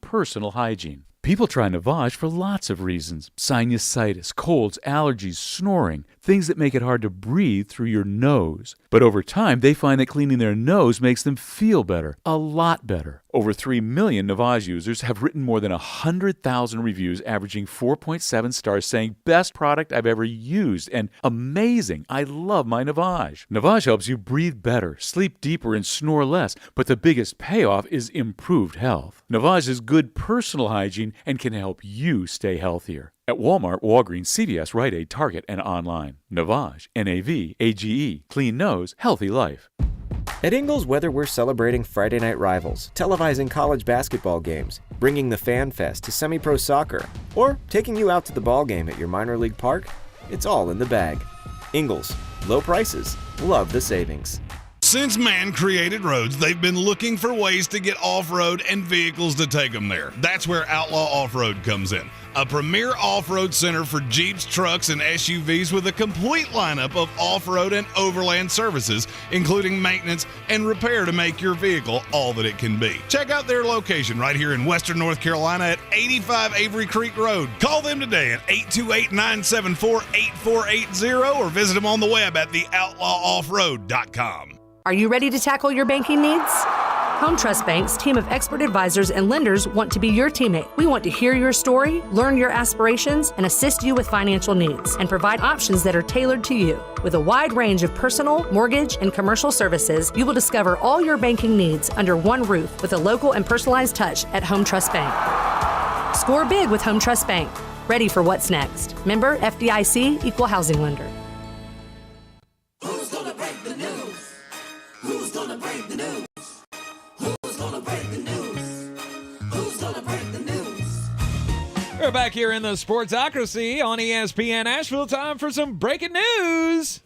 personal hygiene. People try Navage for lots of reasons. Sinusitis, colds, allergies, snoring, things that make it hard to breathe through your nose. But over time, they find that cleaning their nose makes them feel better, a lot better. Over 3 million Navage users have written more than 100,000 reviews, averaging 4.7 stars, saying, "Best product I've ever used," and "Amazing, I love my Navage." Navage helps you breathe better, sleep deeper, and snore less, but the biggest payoff is improved health. Navage is good personal hygiene and can help you stay healthier. At Walmart, Walgreens, CVS, Rite Aid, Target, and online. Navage, Navage, clean nose, healthy life. At Ingles, whether we're celebrating Friday night rivals, televising college basketball games, bringing the Fan Fest to semi-pro soccer, or taking you out to the ball game at your minor league park, it's all in the bag. Ingles, low prices, love the savings. Since man created roads, they've been looking for ways to get off-road and vehicles to take them there. That's where Outlaw Off-Road comes in. A premier off-road center for Jeeps, trucks, and SUVs with a complete lineup of off-road and overland services, including maintenance and repair to make your vehicle all that it can be. Check out their location right here in Western North Carolina at 85 Avery Creek Road. Call them today at 828-974-8480 or visit them on the web at theoutlawoffroad.com. Are you ready to tackle your banking needs? Home Trust Bank's team of expert advisors and lenders want to be your teammate. We want to hear your story, learn your aspirations, and assist you with financial needs, and provide options that are tailored to you. With a wide range of personal, mortgage, and commercial services, you will discover all your banking needs under one roof with a local and personalized touch at Home Trust Bank. Score big with Home Trust Bank. Ready for what's next. Member FDIC, Equal Housing Lender. Who's gonna break the news? Who's gonna break the news? Who's gonna break the news? Who's gonna break the news? We're back here in the Sportsocracy on ESPN Asheville. Time for some breaking news.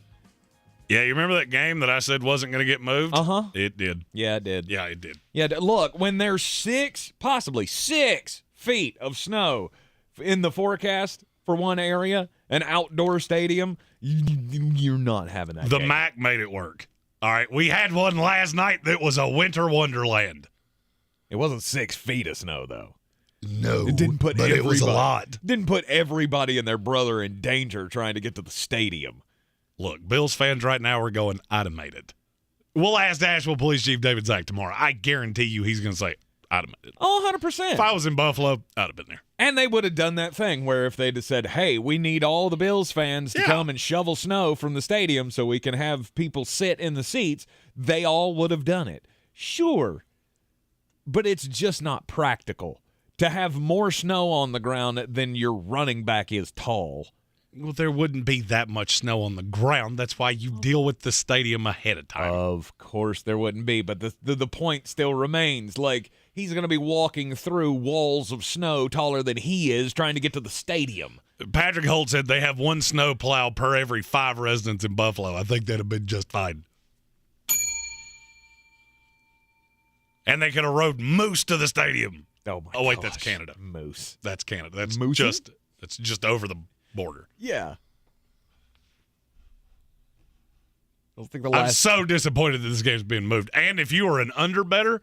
Yeah, you remember that game that I said wasn't going to get moved? Uh-huh. It did. Yeah, it did. Yeah, it did. Yeah, look, when there's possibly 6 feet of snow in the forecast for one area, an outdoor stadium, you're not having that The game. MAC made it work. All right, we had one last night that was a winter wonderland. It wasn't 6 feet of snow, though. No, It didn't put but it was a lot. Didn't put everybody and their brother in danger trying to get to the stadium. Look, Bills fans right now are going, I'd have made it. We'll ask Asheville Police Chief David Zach tomorrow. I guarantee you he's going to say, I'd have made it. Oh, 100%. If I was in Buffalo, I'd have been there. And they would have done that thing where if they'd have said, hey, we need all the Bills fans to come and shovel snow from the stadium so we can have people sit in the seats, they all would have done it. Sure, but it's just not practical to have more snow on the ground than your running back is tall. Well, there wouldn't be that much snow on the ground. That's why you deal with the stadium ahead of time. Of course there wouldn't be, but the point still remains. Like, he's going to be walking through walls of snow taller than he is trying to get to the stadium. Patrick Holt said they have one snow plow per every 5 residents in Buffalo. I think that'd have been just fine. And they could have rode moose to the stadium. Oh, my wait, gosh. that's Canada. Moose. That's Canada. That's Moosey? just over the border. Yeah. I don't think the I'm last. so disappointed that this game's being moved. And if you are an under-better,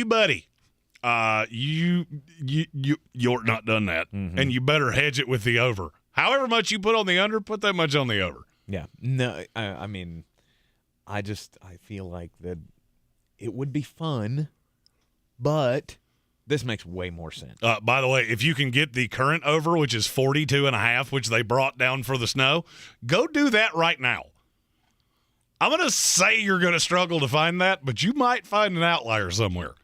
buddy, you're not done that. Mm-hmm. And you better hedge it with the over. However much you put on the under, put that much on the over. Yeah. No, I mean, I feel like that it would be fun, but this makes way more sense. By the way, if you can get the current over, which is 42.5, which they brought down for the snow, go do that right now. I'm going to say you're going to struggle to find that, but you might find an outlier somewhere.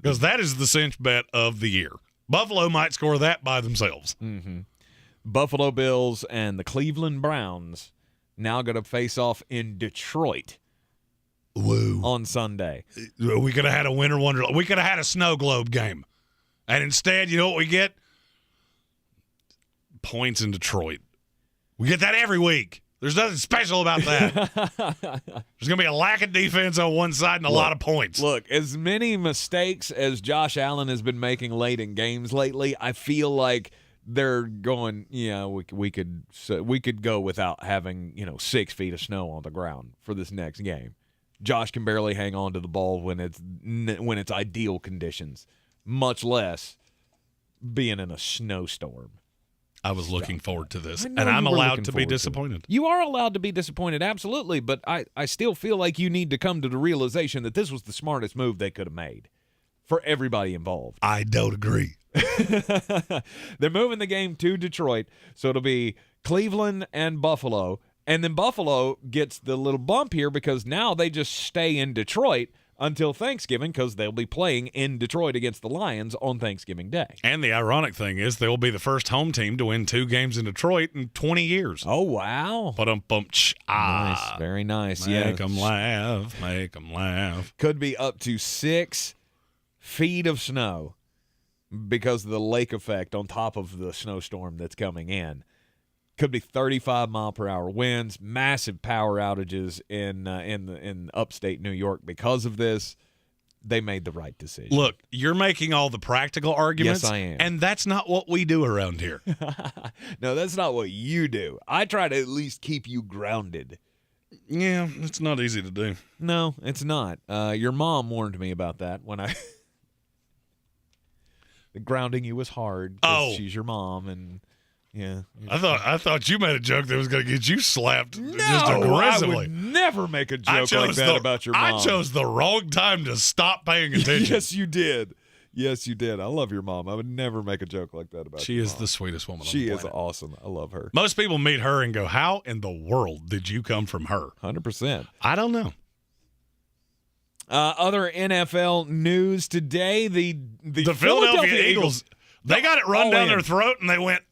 Because that is the cinch bet of the year. Buffalo might score that by themselves. Mm-hmm. Buffalo Bills and the Cleveland Browns now going to face off in Detroit. Woo. On Sunday. We could have had a winter wonderland. We could have had a snow globe game. And instead, you know what we get? Points in Detroit. We get that every week. There's nothing special about that. There's going to be a lack of defense on one side and a lot of points. Look, as many mistakes as Josh Allen has been making late in games lately, I feel like they're going, we could go without having, 6 feet of snow on the ground for this next game. Josh can barely hang on to the ball when it's ideal conditions, much less being in a snowstorm. I was looking forward to this, and I'm allowed to be disappointed. You are allowed to be disappointed, absolutely, but I still feel like you need to come to the realization that this was the smartest move they could have made for everybody involved. I don't agree. They're moving the game to Detroit, so it'll be Cleveland and Buffalo, and then Buffalo gets the little bump here because now they just stay in Detroit until Thanksgiving because they'll be playing in Detroit against the Lions on Thanksgiving Day. And the ironic thing is they'll be the first home team to win 2 games in Detroit in 20 years. Oh, wow. Nice, very nice. Make them laugh, make them laugh. Could be up to 6 feet of snow because of the lake effect on top of the snowstorm that's coming in. Could be 35-mile-per-hour winds, massive power outages in upstate New York because of this. They made the right decision. Look, you're making all the practical arguments. Yes, I am. And that's not what we do around here. No, that's not what you do. I try to at least keep you grounded. Yeah, it's not easy to do. No, it's not. Your mom warned me about that when I... The grounding you was hard. She's your mom, and... Yeah, I thought you made a joke that was going to get you slapped just I aggressively. would never make a joke like that about your mom. I chose the wrong time to stop paying attention. Yes, you did. Yes, you did. I love your mom. I would never make a joke like that about She your is mom. the sweetest woman on the She planet. is awesome. I love her. Most people meet her and go, how in the world did you come from her? 100%. I don't know. Other NFL news today, the Philadelphia Eagles, they got it run down in. their throat, and they went,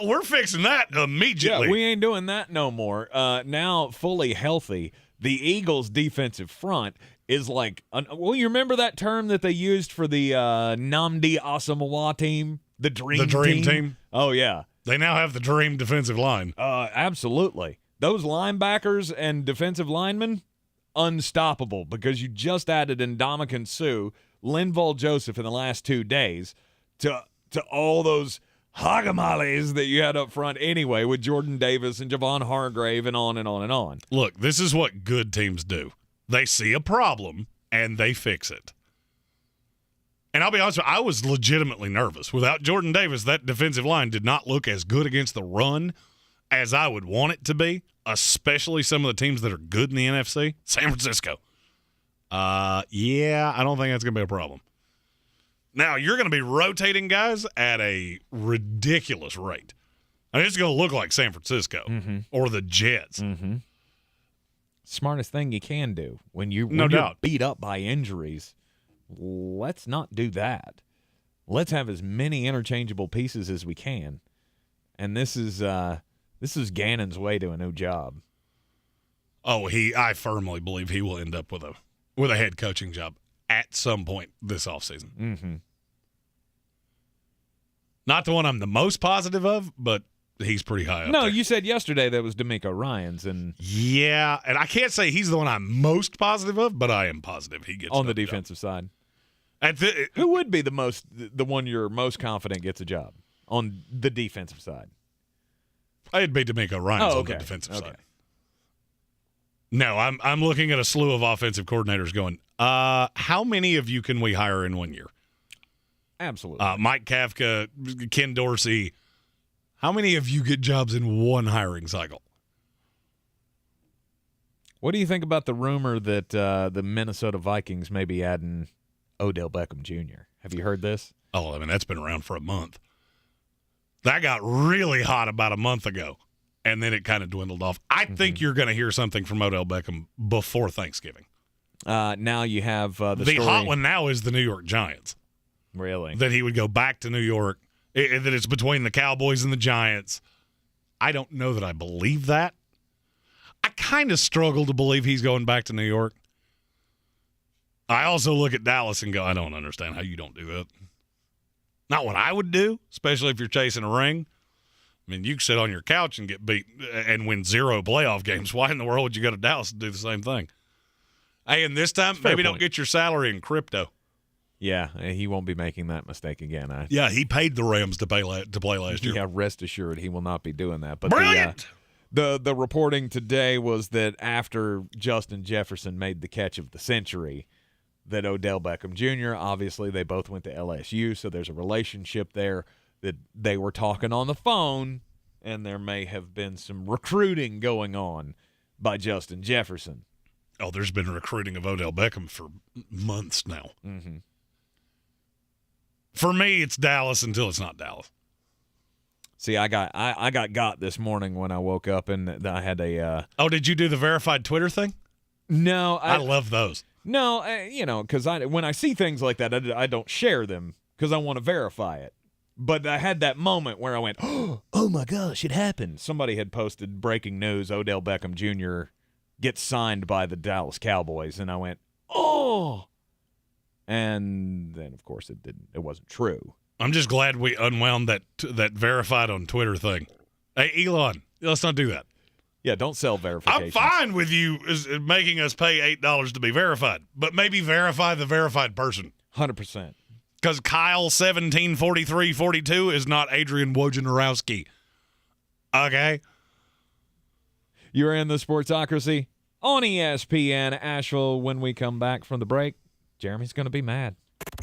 we're fixing that immediately. Yeah, we ain't doing that no more. Now fully healthy, the Eagles' defensive front is like, you remember that term that they used for the Nnamdi Asomugha team? The Dream Team? Oh, yeah. They now have the Dream defensive line. Absolutely. Those linebackers and defensive linemen, unstoppable because you just added Ndamukong Suh, Linval Joseph in the last 2 days to all those Hagamales that you had up front anyway with Jordan Davis and Javon Hargrave and on and on and on. Look, this is what good teams do. They see a problem, and they fix it. And I'll be honest with you, I was legitimately nervous. Without Jordan Davis, that defensive line did not look as good against the run as I would want it to be, especially some of the teams that are good in the NFC. San Francisco. Yeah, I don't think that's going to be a problem. Now, you're going to be rotating guys at a ridiculous rate. I mean, it's going to look like San Francisco or the Jets. Mm-hmm. Smartest thing you can do when you're beat up by injuries. Let's not do that. Let's have as many interchangeable pieces as we can. And this is Gannon's way to a new job. Oh, I firmly believe he will end up with a head coaching job at some point this offseason. Mm-hmm. Not the one I'm the most positive of, but he's pretty high up there. You said yesterday that was D'Amico Ryans. Yeah, and I can't say he's the one I'm most positive of, but I am positive he gets on the another defensive side. Who would be the one you're most confident gets a job on the defensive side? It'd be D'Amico Ryans on the defensive side. No, I'm looking at a slew of offensive coordinators going, how many of you can we hire in 1 year? Absolutely. Mike Kafka, Ken Dorsey, how many of you get jobs in one hiring cycle? What do you think about the rumor that the Minnesota Vikings may be adding Odell Beckham Jr.? Have you heard this? Oh, I mean, that's been around for a month. That got really hot about a month ago, and then it kind of dwindled off. I think you're going to hear something from Odell Beckham before Thanksgiving. Now you have the story. Hot one now is the New York Giants. Really? That he would go back to New York, that it's between the Cowboys and the Giants. I don't know that I believe that. I kind of struggle to believe he's going back to New York. I also look at Dallas and go, I don't understand how you don't do that. Not what I would do, especially if you're chasing a ring. I mean, you can sit on your couch and get beat and win 0 playoff games. Why in the world would you go to Dallas to do the same thing? Hey, and this time, maybe don't get your salary in crypto. Yeah, he won't be making that mistake again. Yeah, he paid the Rams to play last year. Yeah, rest assured he will not be doing that. But Brilliant! The reporting today was that after Justin Jefferson made the catch of the century, that Odell Beckham Jr., obviously they both went to LSU, so there's a relationship there, that they were talking on the phone, and there may have been some recruiting going on by Justin Jefferson. Oh, there's been recruiting of Odell Beckham for months now. Mm-hmm. For me, it's Dallas until it's not Dallas. See, I got this morning when I woke up, and I had a Oh, did you do the verified Twitter thing? No. I love those. No, because when I see things like that, I don't share them because I want to verify it. But I had that moment where I went, oh my gosh, it happened. Somebody had posted breaking news, Odell Beckham Jr. gets signed by the Dallas Cowboys, and I went, oh. And then, of course, it wasn't true. I'm just glad we unwound that verified on Twitter thing. Hey, Elon, let's not do that. Yeah, don't sell verifications. I'm fine with you making us pay $8 to be verified, but maybe verify the verified person. 100%. Because Kyle 174342 is not Adrian Wojnarowski. Okay? You're in the Sportsocracy on ESPN Asheville. When we come back from the break, Jeremy's going to be mad.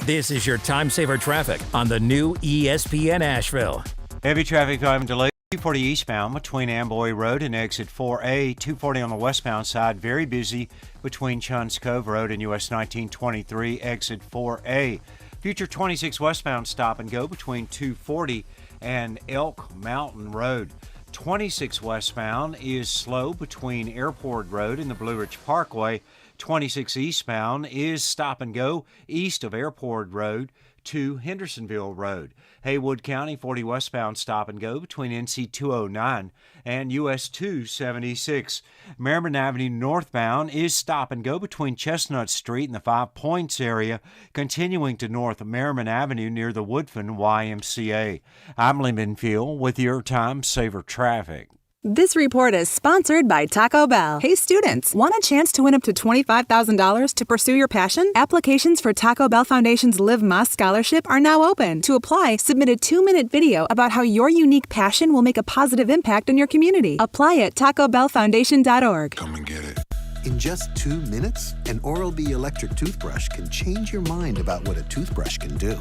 This is your time saver traffic on the new ESPN Asheville. Heavy traffic driving delay 240 eastbound between Amboy Road and exit 4A. 240 on the westbound side, very busy between Chuns Cove Road and US 1923 exit 4A. Future 26 westbound stop and go between 240 and Elk Mountain Road. 26 westbound is slow between Airport Road and the Blue Ridge Parkway. 26 eastbound is stop and go east of Airport Road to Hendersonville Road. Haywood County 40 westbound stop and go between NC 209 and US 276. Merriman Avenue northbound is stop and go between Chestnut Street and the 5 Points area, continuing to North Merriman Avenue near the Woodfin YMCA. I'm Lee Minfield with your Time Saver Traffic. This report is sponsored by Taco Bell. Hey students, want a chance to win up to $25,000 to pursue your passion? Applications for Taco Bell Foundation's Live Más Scholarship are now open. To apply, submit a 2-minute video about how your unique passion will make a positive impact in your community. Apply at tacobellfoundation.org. Come and get it. In just 2 minutes, an Oral-B electric toothbrush can change your mind about what a toothbrush can do.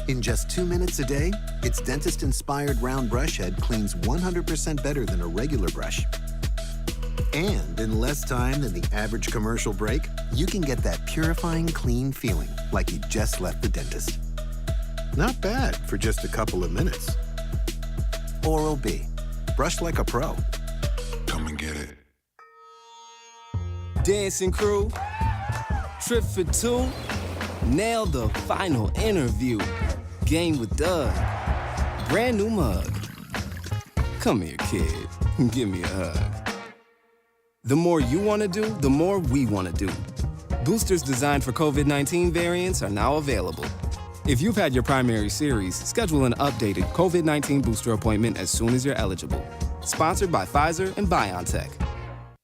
In just 2 minutes a day, its dentist-inspired round brush head cleans 100% better than a regular brush. And in less time than the average commercial break, you can get that purifying, clean feeling like you just left the dentist. Not bad for just a couple of minutes. Oral-B. Brush like a pro. Come and get it. Dancing crew, trip for 2, nailed the final interview. Game with Doug, brand new mug. Come here, kid, give me a hug. The more you want to do, the more we want to do. Boosters designed for COVID-19 variants are now available. If you've had your primary series, schedule an updated COVID-19 booster appointment as soon as you're eligible. Sponsored by Pfizer and BioNTech.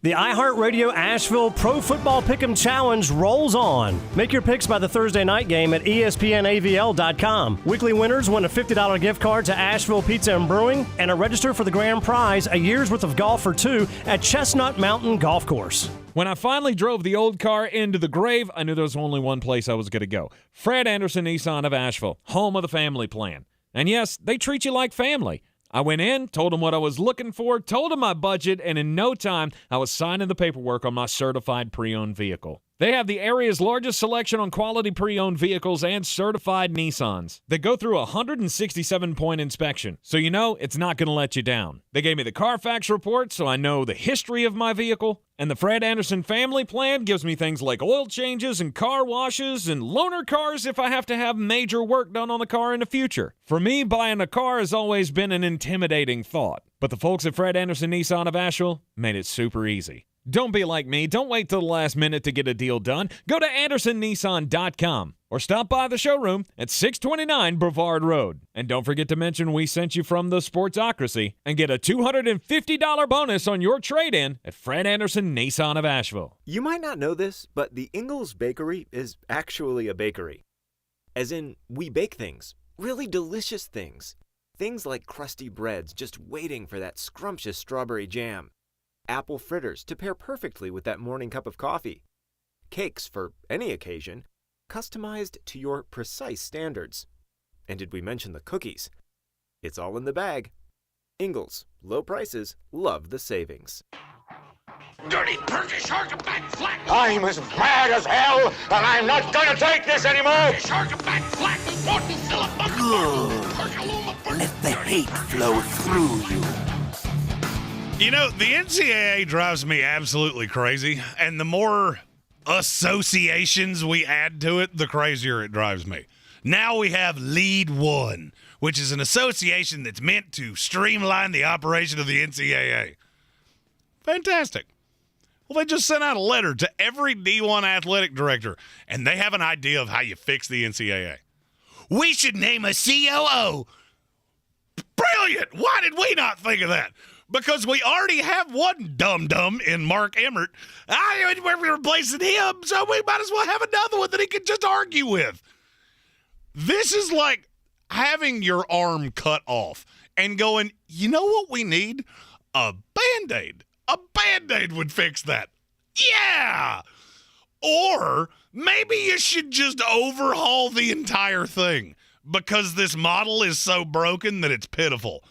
The iHeartRadio Asheville Pro Football Pick'em Challenge rolls on. Make your picks by the Thursday night game at ESPNAVL.com. Weekly winners win a $50 gift card to Asheville Pizza and Brewing and a register for the grand prize, a year's worth of golf for 2 at Chestnut Mountain Golf Course. When I finally drove the old car into the grave, I knew there was only one place I was going to go. Fred Anderson Nissan of Asheville, home of the family plan. And yes, they treat you like family. I went in, told them what I was looking for, told them my budget, and in no time, I was signing the paperwork on my certified pre-owned vehicle. They have the area's largest selection on quality pre-owned vehicles and certified Nissans. They go through a 167-point inspection, so you know it's not going to let you down. They gave me the Carfax report, so I know the history of my vehicle. And the Fred Anderson family plan gives me things like oil changes and car washes and loaner cars if I have to have major work done on the car in the future. For me, buying a car has always been an intimidating thought. But the folks at Fred Anderson Nissan of Asheville made it super easy. Don't be like me. Don't wait till the last minute to get a deal done. Go to AndersonNissan.com or stop by the showroom at 629 Brevard Road. And don't forget to mention we sent you from the Sportsocracy and get a $250 bonus on your trade-in at Fred Anderson Nissan of Asheville. You might not know this, but the Ingles Bakery is actually a bakery. As in, we bake things, really delicious things. Things like crusty breads just waiting for that scrumptious strawberry jam. Apple fritters to pair perfectly with that morning cup of coffee. Cakes for any occasion, customized to your precise standards. And did we mention the cookies? It's all in the bag. Ingles, low prices, love the savings. Dirty perky shark back flat. I'm as mad as hell, and I'm not gonna take this anymore. Shark back flat. Let the hate flow through you. You know, the NCAA drives me absolutely crazy, and the more associations we add to it, the crazier it drives me. Now we have Lead One, which is an association that's meant to streamline the operation of the NCAA. Fantastic. Well, they just sent out a letter to every D1 athletic director, and they have an idea of how you fix the NCAA. We should name a COO. Brilliant! Why did we not think of that? Because we already have one dum-dum in Mark Emmert. We're replacing him, so we might as well have another one that he can just argue with. This is like having your arm cut off and going, you know what we need? A Band-Aid. A Band-Aid would fix that. Yeah! Or maybe you should just overhaul the entire thing because this model is so broken that it's pitiful.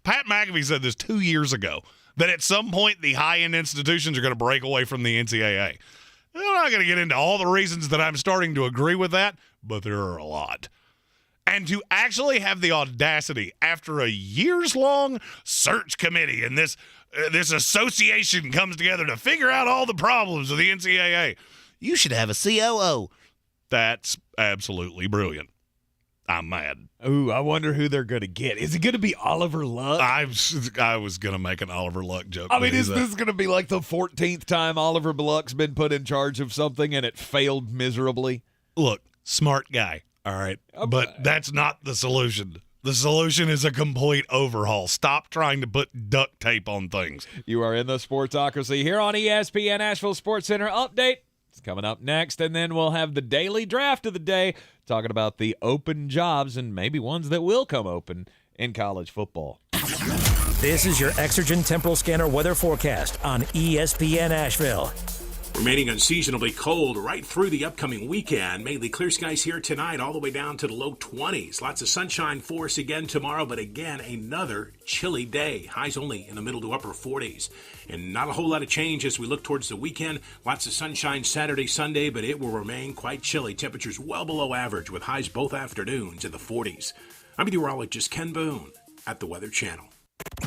Pat McAfee said this 2 years ago, that at some point the high-end institutions are going to break away from the NCAA. I'm not going to get into all the reasons that I'm starting to agree with that, but there are a lot. And to actually have the audacity after a years-long search committee and this association comes together to figure out all the problems of the NCAA, you should have a COO. That's absolutely brilliant. I'm mad. Ooh, I wonder who they're going to get. Is it going to be Oliver Luck? I was going to make an Oliver Luck joke. I mean, is this going to be like the 14th time Oliver Luck's been put in charge of something and it failed miserably? Look, smart guy, all right? But that's not the solution. The solution is a complete overhaul. Stop trying to put duct tape on things. You are in the Sportsocracy here on ESPN Asheville Sports Center Update. It's coming up next, and then we'll have the daily draft of the day, talking about the open jobs and maybe ones that will come open in college football. This is your Exergen Temporal Scanner weather forecast on ESPN Asheville. Remaining unseasonably cold right through the upcoming weekend. Mainly clear skies here tonight, all the way down to the low 20s. Lots of sunshine for us again tomorrow, but again, another chilly day. Highs only in the middle to upper 40s. And not a whole lot of change as we look towards the weekend. Lots of sunshine Saturday, Sunday, but it will remain quite chilly. Temperatures well below average with highs both afternoons in the 40s. I'm meteorologist Ken Boone at the Weather Channel.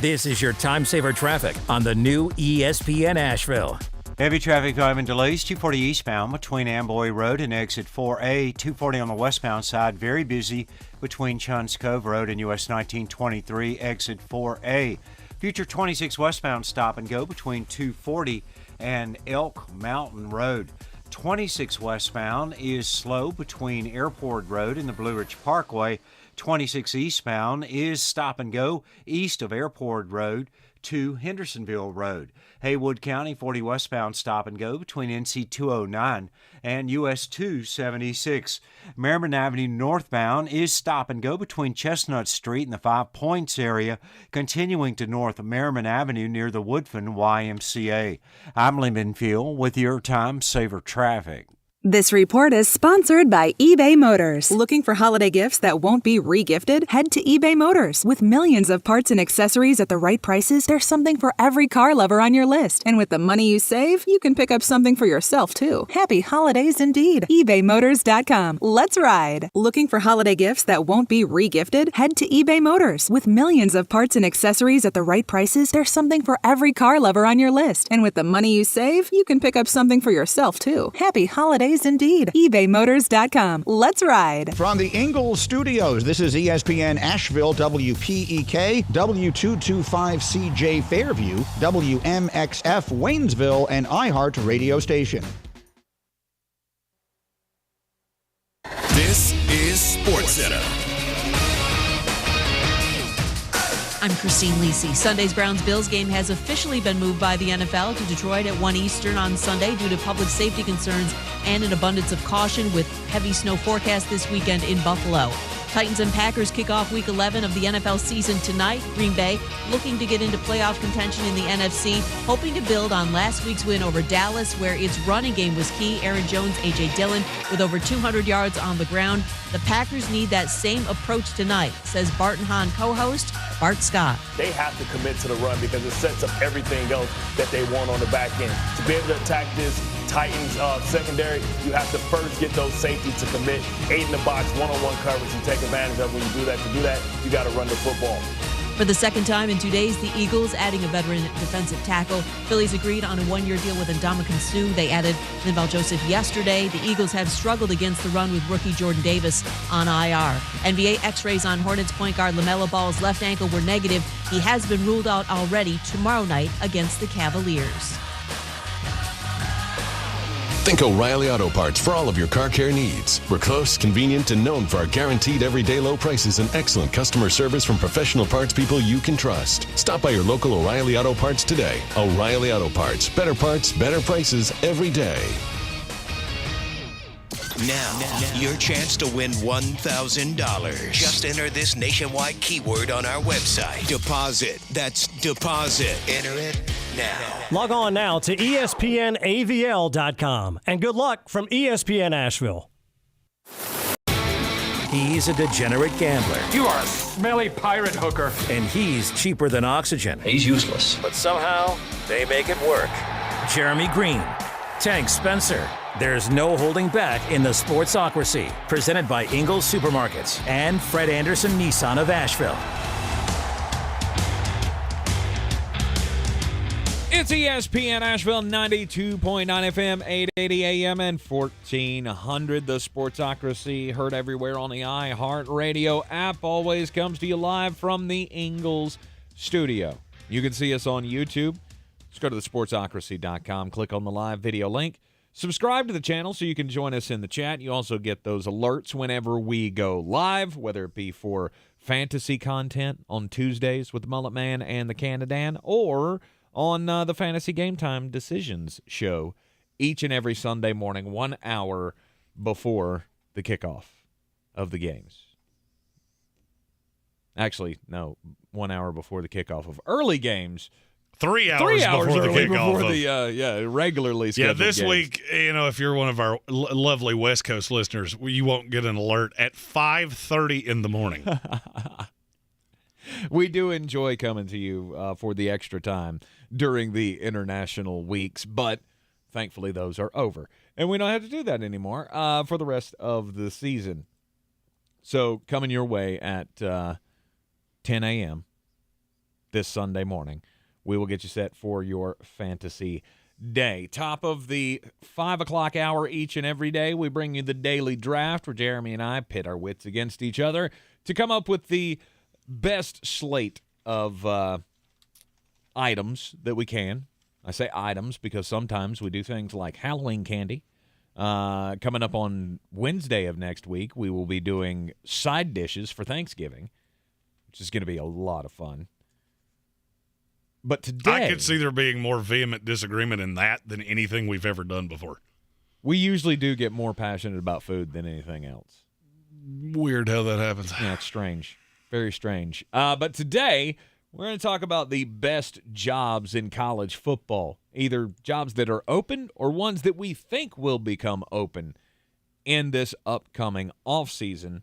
This is your time saver traffic on the new ESPN Asheville. Heavy traffic driving delays, 240 eastbound between Amboy Road and exit 4A, 240 on the westbound side, very busy between Chuns Cove Road and US 1923, exit 4A. Future 26 westbound stop and go between 240 and Elk Mountain Road. 26 westbound is slow between Airport Road and the Blue Ridge Parkway. 26 eastbound is stop and go east of Airport Road to Hendersonville Road. Haywood County 40 westbound stop and go between NC 209 and US 276. Merriman Avenue northbound is stop and go between Chestnut Street and the 5 Points area, continuing to North Merriman Avenue near the Woodfin YMCA. I'm Lee Minfield with your Time Saver Traffic. This report is sponsored by eBay Motors. Looking for holiday gifts that won't be re-gifted? Head to eBay Motors. With millions of parts and accessories at the right prices, there's something for every car lover on your list. And with the money you save, you can pick up something for yourself, too. Happy holidays indeed. ebaymotors.com. Let's ride. Looking for holiday gifts that won't be re-gifted? Head to eBay Motors. With millions of parts and accessories at the right prices, there's something for every car lover on your list. And with the money you save, you can pick up something for yourself, too. Happy holidays indeed. ebaymotors.com. Let's ride. From the Ingles Studios, this is ESPN Asheville, WPEK, W225CJ Fairview, WMXF Waynesville, and iHeart Radio Station. This is SportsCenter. I'm Christine Lisi. Sunday's Browns-Bills game has officially been moved by the NFL to Detroit at 1 Eastern on Sunday due to public safety concerns and an abundance of caution with heavy snow forecast this weekend in Buffalo. Titans and Packers kick off Week 11 of the NFL season tonight. Green Bay looking to get into playoff contention in the NFC, hoping to build on last week's win over Dallas, where its running game was key. Aaron Jones, A.J. Dillon with over 200 yards on the ground. The Packers need that same approach tonight, says Barton Hahn co-host Bart Scott. They have to commit to the run because it sets up everything else that they want on the back end. To be able to attack this Titans secondary, you have to first get those safeties to commit 8 in the box, one-on-one coverage, and take advantage of when you do that. To do that, you got to run the football. For the second time in 2 days, the Eagles adding a veteran defensive tackle. Phillies agreed on a one-year deal with Ndamukong Suh. They added Linval Joseph yesterday. The Eagles have struggled against the run with rookie Jordan Davis on IR. NBA X-rays on Hornets point guard LaMelo Ball's left ankle were negative. He has been ruled out already tomorrow night against the Cavaliers. Think O'Reilly Auto Parts for all of your car care needs. We're close, convenient, and known for our guaranteed everyday low prices and excellent customer service from professional parts people you can trust. Stop by your local O'Reilly Auto Parts today. O'Reilly Auto Parts. Better parts, better prices every day. Now, your chance to win $1,000. Just enter this nationwide keyword on our website. Deposit. That's deposit. Enter it now. Log on now to ESPNAVL.com. And good luck from ESPN Asheville. He's a degenerate gambler. You are a smelly pirate hooker. And he's cheaper than oxygen. He's useless. But somehow, they make it work. Jeremy Greene, Tank Spencer. There's no holding back in the Sportsocracy. Presented by Ingles Supermarkets and Fred Anderson Nissan of Asheville. It's ESPN Asheville, 92.9 FM, 880 AM, and 1400. The Sportsocracy, heard everywhere on the iHeart Radio app, always comes to you live from the Ingles Studio. You can see us on YouTube. Just go to thesportsocracy.com, click on the live video link. Subscribe to the channel so you can join us in the chat. You also get those alerts whenever we go live, whether it be for fantasy content on Tuesdays with the Mullet Man and the Canadan, or on the Fantasy Game Time Decisions show each and every Sunday morning, 1 hour before the kickoff of the games. Actually, no, 1 hour before the kickoff of early games. 3 hours before the kickoff. Before the regularly scheduled this games. week, if you're one of our lovely West Coast listeners, you won't get an alert at 5:30 in the morning. We do enjoy coming to you for the extra time during the international weeks, but thankfully those are over. And we don't have to do that anymore for the rest of the season. So coming your way at 10 a.m. this Sunday morning, we will get you set for your fantasy day. Top of the 5 o'clock hour each and every day, we bring you the daily draft where Jeremy and I pit our wits against each other to come up with the best slate of items that we can. I say items because sometimes we do things like Halloween candy. Coming up on Wednesday of next week, we will be doing side dishes for Thanksgiving, which is going to be a lot of fun. But today, I could see there being more vehement disagreement in that than anything we've ever done before. We usually do get more passionate about food than anything else. Weird how that happens. Yeah, it's strange. Very strange. But today, we're going to talk about the best jobs in college football, either jobs that are open or ones that we think will become open in this upcoming offseason.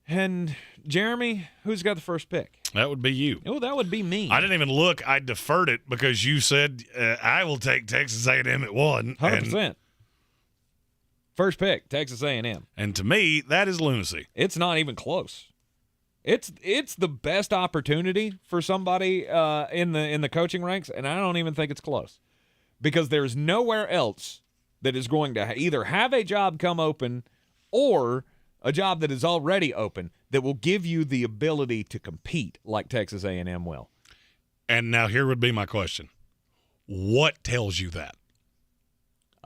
And, Jeremy, who's got the first pick? That would be you. Oh, that would be me. I didn't even look. I deferred it because you said I will take Texas A&M at 1. 100%. First pick, Texas A&M. And to me, that is lunacy. It's not even close. It's the best opportunity for somebody in the coaching ranks, and I don't even think it's close. Because there's nowhere else that is going to either have a job come open or a job that is already open that will give you the ability to compete like Texas A&M will. And now here would be my question. What tells you that?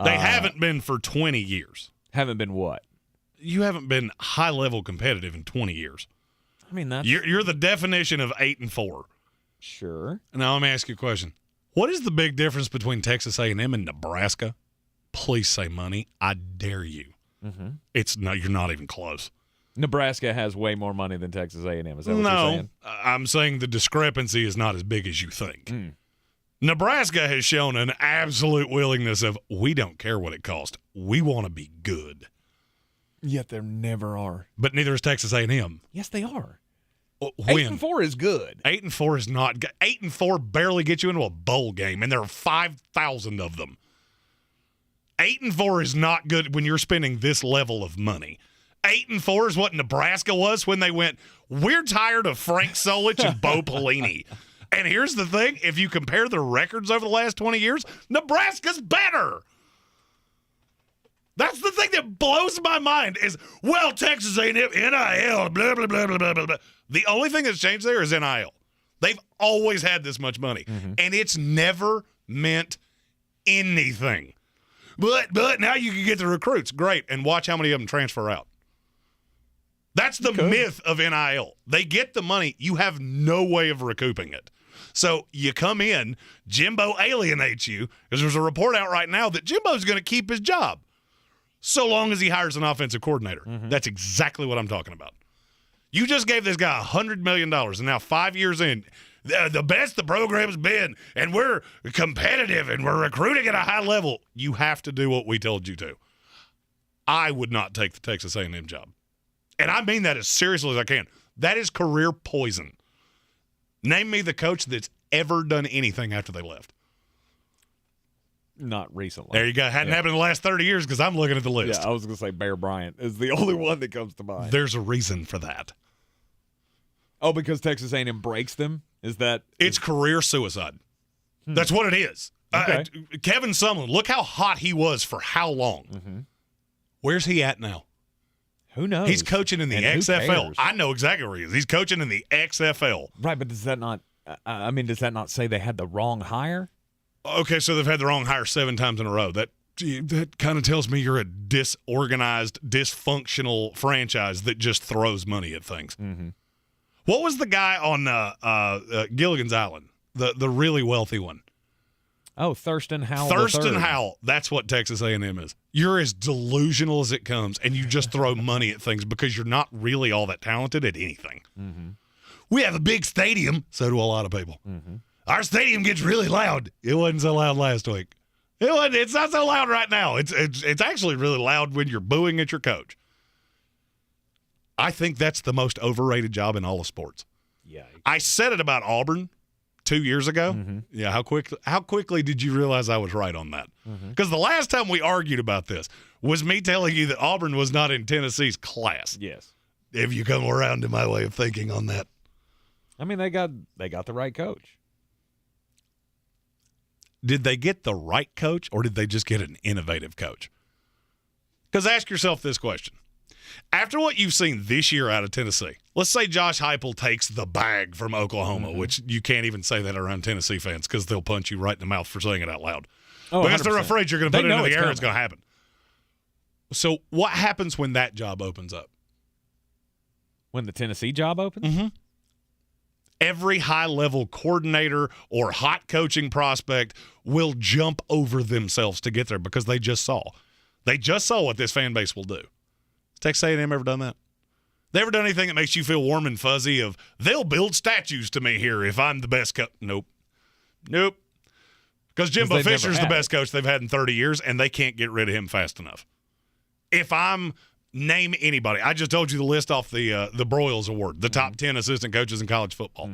They haven't been for 20 years. Haven't been what? You haven't been high-level competitive in 20 years. I mean, that's... You're the definition of 8-4. Sure. Now let me ask you a question. What is the big difference between Texas A&M and Nebraska? Please say money. I dare you. Mm-hmm. You're not even close. Nebraska has way more money than Texas A&M. Is that what you're saying? I'm saying the discrepancy is not as big as you think. Nebraska has shown an absolute willingness of, we don't care what it costs. We want to be good. Yet there never are. But neither is Texas A&M. Yes, they are. When? 8-4 is good. 8-4 is not good. 8-4 barely get you into a bowl game, and there are 5,000 of them. 8-4 is not good when you're spending this level of money. 8-4 is what Nebraska was when they went, we're tired of Frank Solich and Bo Pelini. And here's the thing, if you compare their records over the last 20 years, Nebraska's better. That's the thing that blows my mind is, well, Texas A&M, NIL, blah, blah, blah, blah, blah, blah. The only thing that's changed there is NIL. They've always had this much money, and it's never meant anything. But now you can get the recruits. Great, and watch how many of them transfer out. That's the myth of NIL. They get the money. You have no way of recouping it. So you come in, Jimbo alienates you, because there's a report out right now that Jimbo's going to keep his job so long as he hires an offensive coordinator. That's exactly what I'm talking about. You just gave this guy $100 million, and now 5 years in, the best the program's been, and we're competitive, and we're recruiting at a high level. You have to do what we told you to. I would not take the Texas A&M job. And I mean that as seriously as I can. That is career poison. Name me the coach that's ever done anything after they left. Not recently. There you go. Hadn't happened in the last 30 years because I'm looking at the list. Yeah, I was going to say Bear Bryant is the only one that comes to mind. There's a reason for that. Oh, because Texas A&M breaks them? It's career suicide. That's what it is. Okay. Kevin Sumlin, look how hot he was for how long. Where's he at now? Who knows? He's coaching in the XFL. I know exactly where he is. He's coaching in the XFL. Right, but does that not say they had the wrong hire? Okay, so they've had the wrong hire 7 times in a row. That kind of tells me you're a disorganized, dysfunctional franchise that just throws money at things. What was the guy on Gilligan's Island, the really wealthy one? Oh, Thurston Howell. Thurston Howell. That's what Texas A&M is. You're as delusional as it comes, and you just throw money at things because you're not really all that talented at anything. We have a big stadium. So do a lot of people. Our stadium gets really loud. It wasn't so loud last week. It's not so loud right now. It's actually really loud when you're booing at your coach. I think that's the most overrated job in all of sports. Yeah. I said it about Auburn 2 years ago. Yeah, how quickly did you realize I was right on that? Because the last time we argued about this was me telling you that Auburn was not in Tennessee's class. Yes. Have you come around to my way of thinking on that? I mean, they got the right coach. Did they get the right coach, or did they just get an innovative coach? Because ask yourself this question. After what you've seen this year out of Tennessee, let's say Josh Heupel takes the bag from Oklahoma, which you can't even say that around Tennessee fans because they'll punch you right in the mouth for saying it out loud. Because 100%. They're afraid you're going to put it into the air and it's going to happen. So what happens when that job opens up? When the Tennessee job opens? Every high-level coordinator or hot coaching prospect will jump over themselves to get there because they just saw. They just saw what this fan base will do. Texas A&M ever done that? They ever done anything that makes you feel warm and fuzzy of, they'll build statues to me here if I'm the best coach? Nope. Because Jimbo Fisher's the best coach they've had in 30 years, and they can't get rid of him fast enough. Name anybody. I just told you the list off the Broyles Award, the top 10 assistant coaches in college football.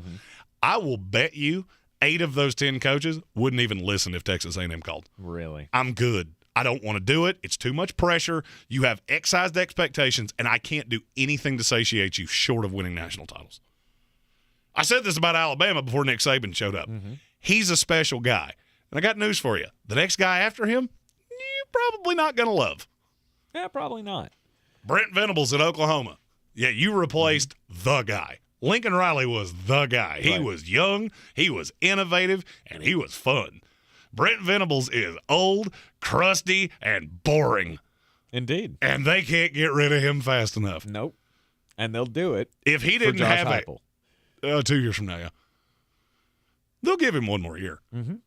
I will bet you 8 of those 10 coaches wouldn't even listen if Texas A&M called. Really? I'm good. I don't want to do it. It's too much pressure. You have excised expectations, and I can't do anything to satiate you short of winning national titles. I said this about Alabama before Nick Saban showed up. He's a special guy. And I got news for you. The next guy after him, you're probably not going to love. Yeah, probably not. Brent Venables at Oklahoma. Yeah, you replaced the guy. Lincoln Riley was the guy. He was young, he was innovative, and he was fun. Brent Venables is old, crusty, and boring. Indeed. And they can't get rid of him fast enough. Nope. And they'll do it. If he didn't have 2 years from now, yeah. They'll give him 1 more year. And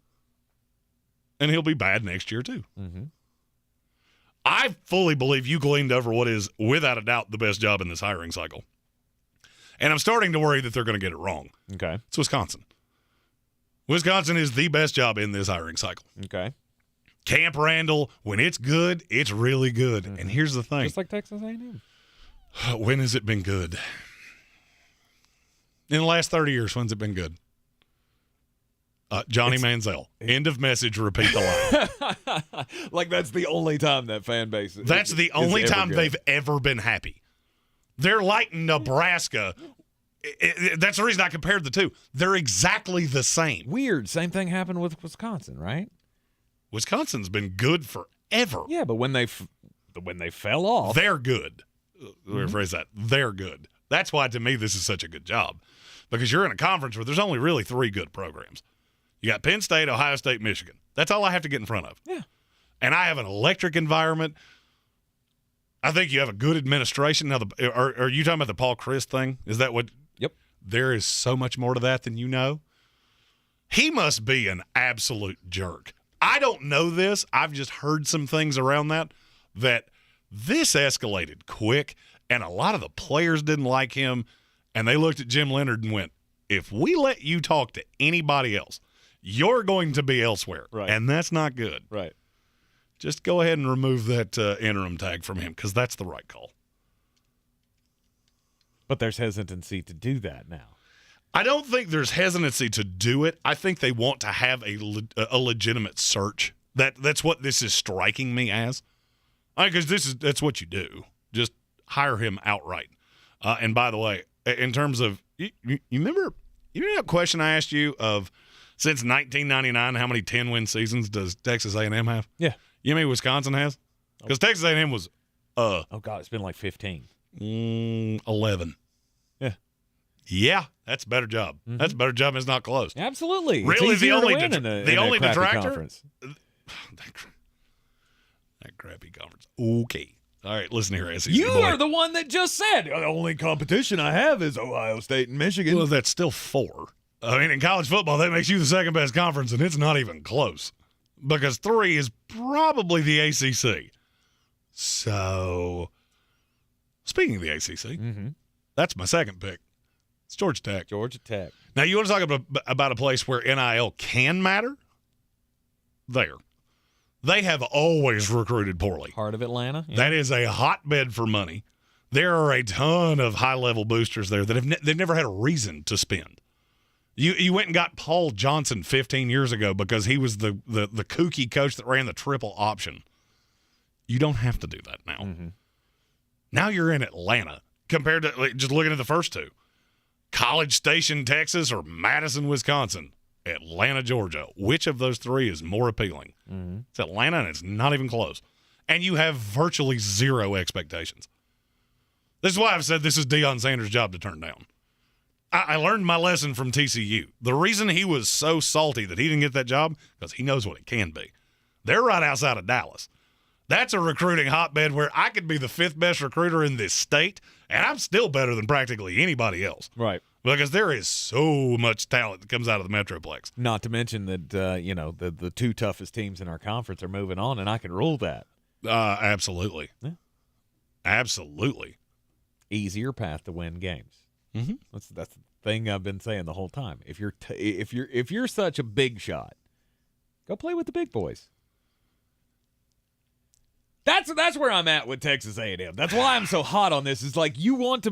he'll be bad next year, too. I fully believe you gleaned over what is, without a doubt, the best job in this hiring cycle. And I'm starting to worry that they're going to get it wrong. Okay. It's Wisconsin. Wisconsin is the best job in this hiring cycle. Okay. Camp Randall, when it's good, it's really good. And here's the thing. Just like Texas A&M. When has it been good? In the last 30 years, when's it been good? Johnny Manziel. End of message, repeat the line. Like that's the only time that fan base That's the only time they've ever been happy. They're like Nebraska. That's the reason I compared the two. They're exactly the same. Weird. Same thing happened with Wisconsin, right? Wisconsin's been good forever. Yeah, but when they fell off, they're good. Let me rephrase that. They're good. That's why, to me, this is such a good job. Because you're in a conference where there's only really 3 good programs. You got Penn State, Ohio State, Michigan. That's all I have to get in front of. Yeah. And I have an electric environment. I think you have a good administration. Now, are you talking about the Paul Chryst thing? Is that what? Yep. There is so much more to that than you know. He must be an absolute jerk. I don't know this. I've just heard some things around that this escalated quick, and a lot of the players didn't like him, and they looked at Jim Leonard and went, if we let you talk to anybody else, you're going to be elsewhere, right. And that's not good. Right. Just go ahead and remove that interim tag from him because that's the right call. But there's hesitancy to do that now. I don't think there's hesitancy to do it. I think they want to have a legitimate search. That's what this is striking me as. Because that's what you do. Just hire him outright. And by the way, in terms of you remember that question I asked you of since 1999, how many 10-win seasons does Texas A&M have? Yeah. You know how many Wisconsin has? Because Texas A&M was oh god, it's been like 15. 11. Yeah. Yeah, that's a better job. Mm-hmm. That's a better job. It's not close. Absolutely. Really, the only detractor. Conference. That crappy conference. Okay. All right, listen here, SEC You boy. are the one that just said the only competition I have is Ohio State and Michigan. Well, that's still 4. I mean, in college football, that makes you the second best conference, and it's not even close because 3 is probably the ACC. So, speaking of the ACC, that's my second pick. It's Georgia Tech. Georgia Tech. Now, you want to talk about a place where NIL can matter? There. They have always recruited poorly. Heart of Atlanta. Yeah. That is a hotbed for money. There are a ton of high-level boosters there that they've never had a reason to spend. You went and got Paul Johnson 15 years ago because he was the kooky coach that ran the triple option. You don't have to do that now. Mm-hmm. Now you're in Atlanta compared to just looking at the first 2. College Station, Texas, or Madison, Wisconsin. Atlanta, Georgia. Which of those 3 is more appealing? Mm-hmm. It's Atlanta, and it's not even close. And you have virtually 0 expectations. This is why I've said this is Deion Sanders' job to turn down. I learned my lesson from TCU. The reason he was so salty that he didn't get that job, because he knows what it can be. They're right outside of Dallas. That's a recruiting hotbed where I could be the 5th best recruiter in this state, and I'm still better than practically anybody else. Right. Because there is so much talent that comes out of the Metroplex. Not to mention that, the 2 toughest teams in our conference are moving on, and I can rule that. Absolutely. Yeah. Absolutely. Easier path to win games. Mm-hmm. That's the thing I've been saying the whole time. If you're such a big shot, go play with the big boys. That's where I'm at with Texas A&M. That's why I'm so hot on this. Is like you want to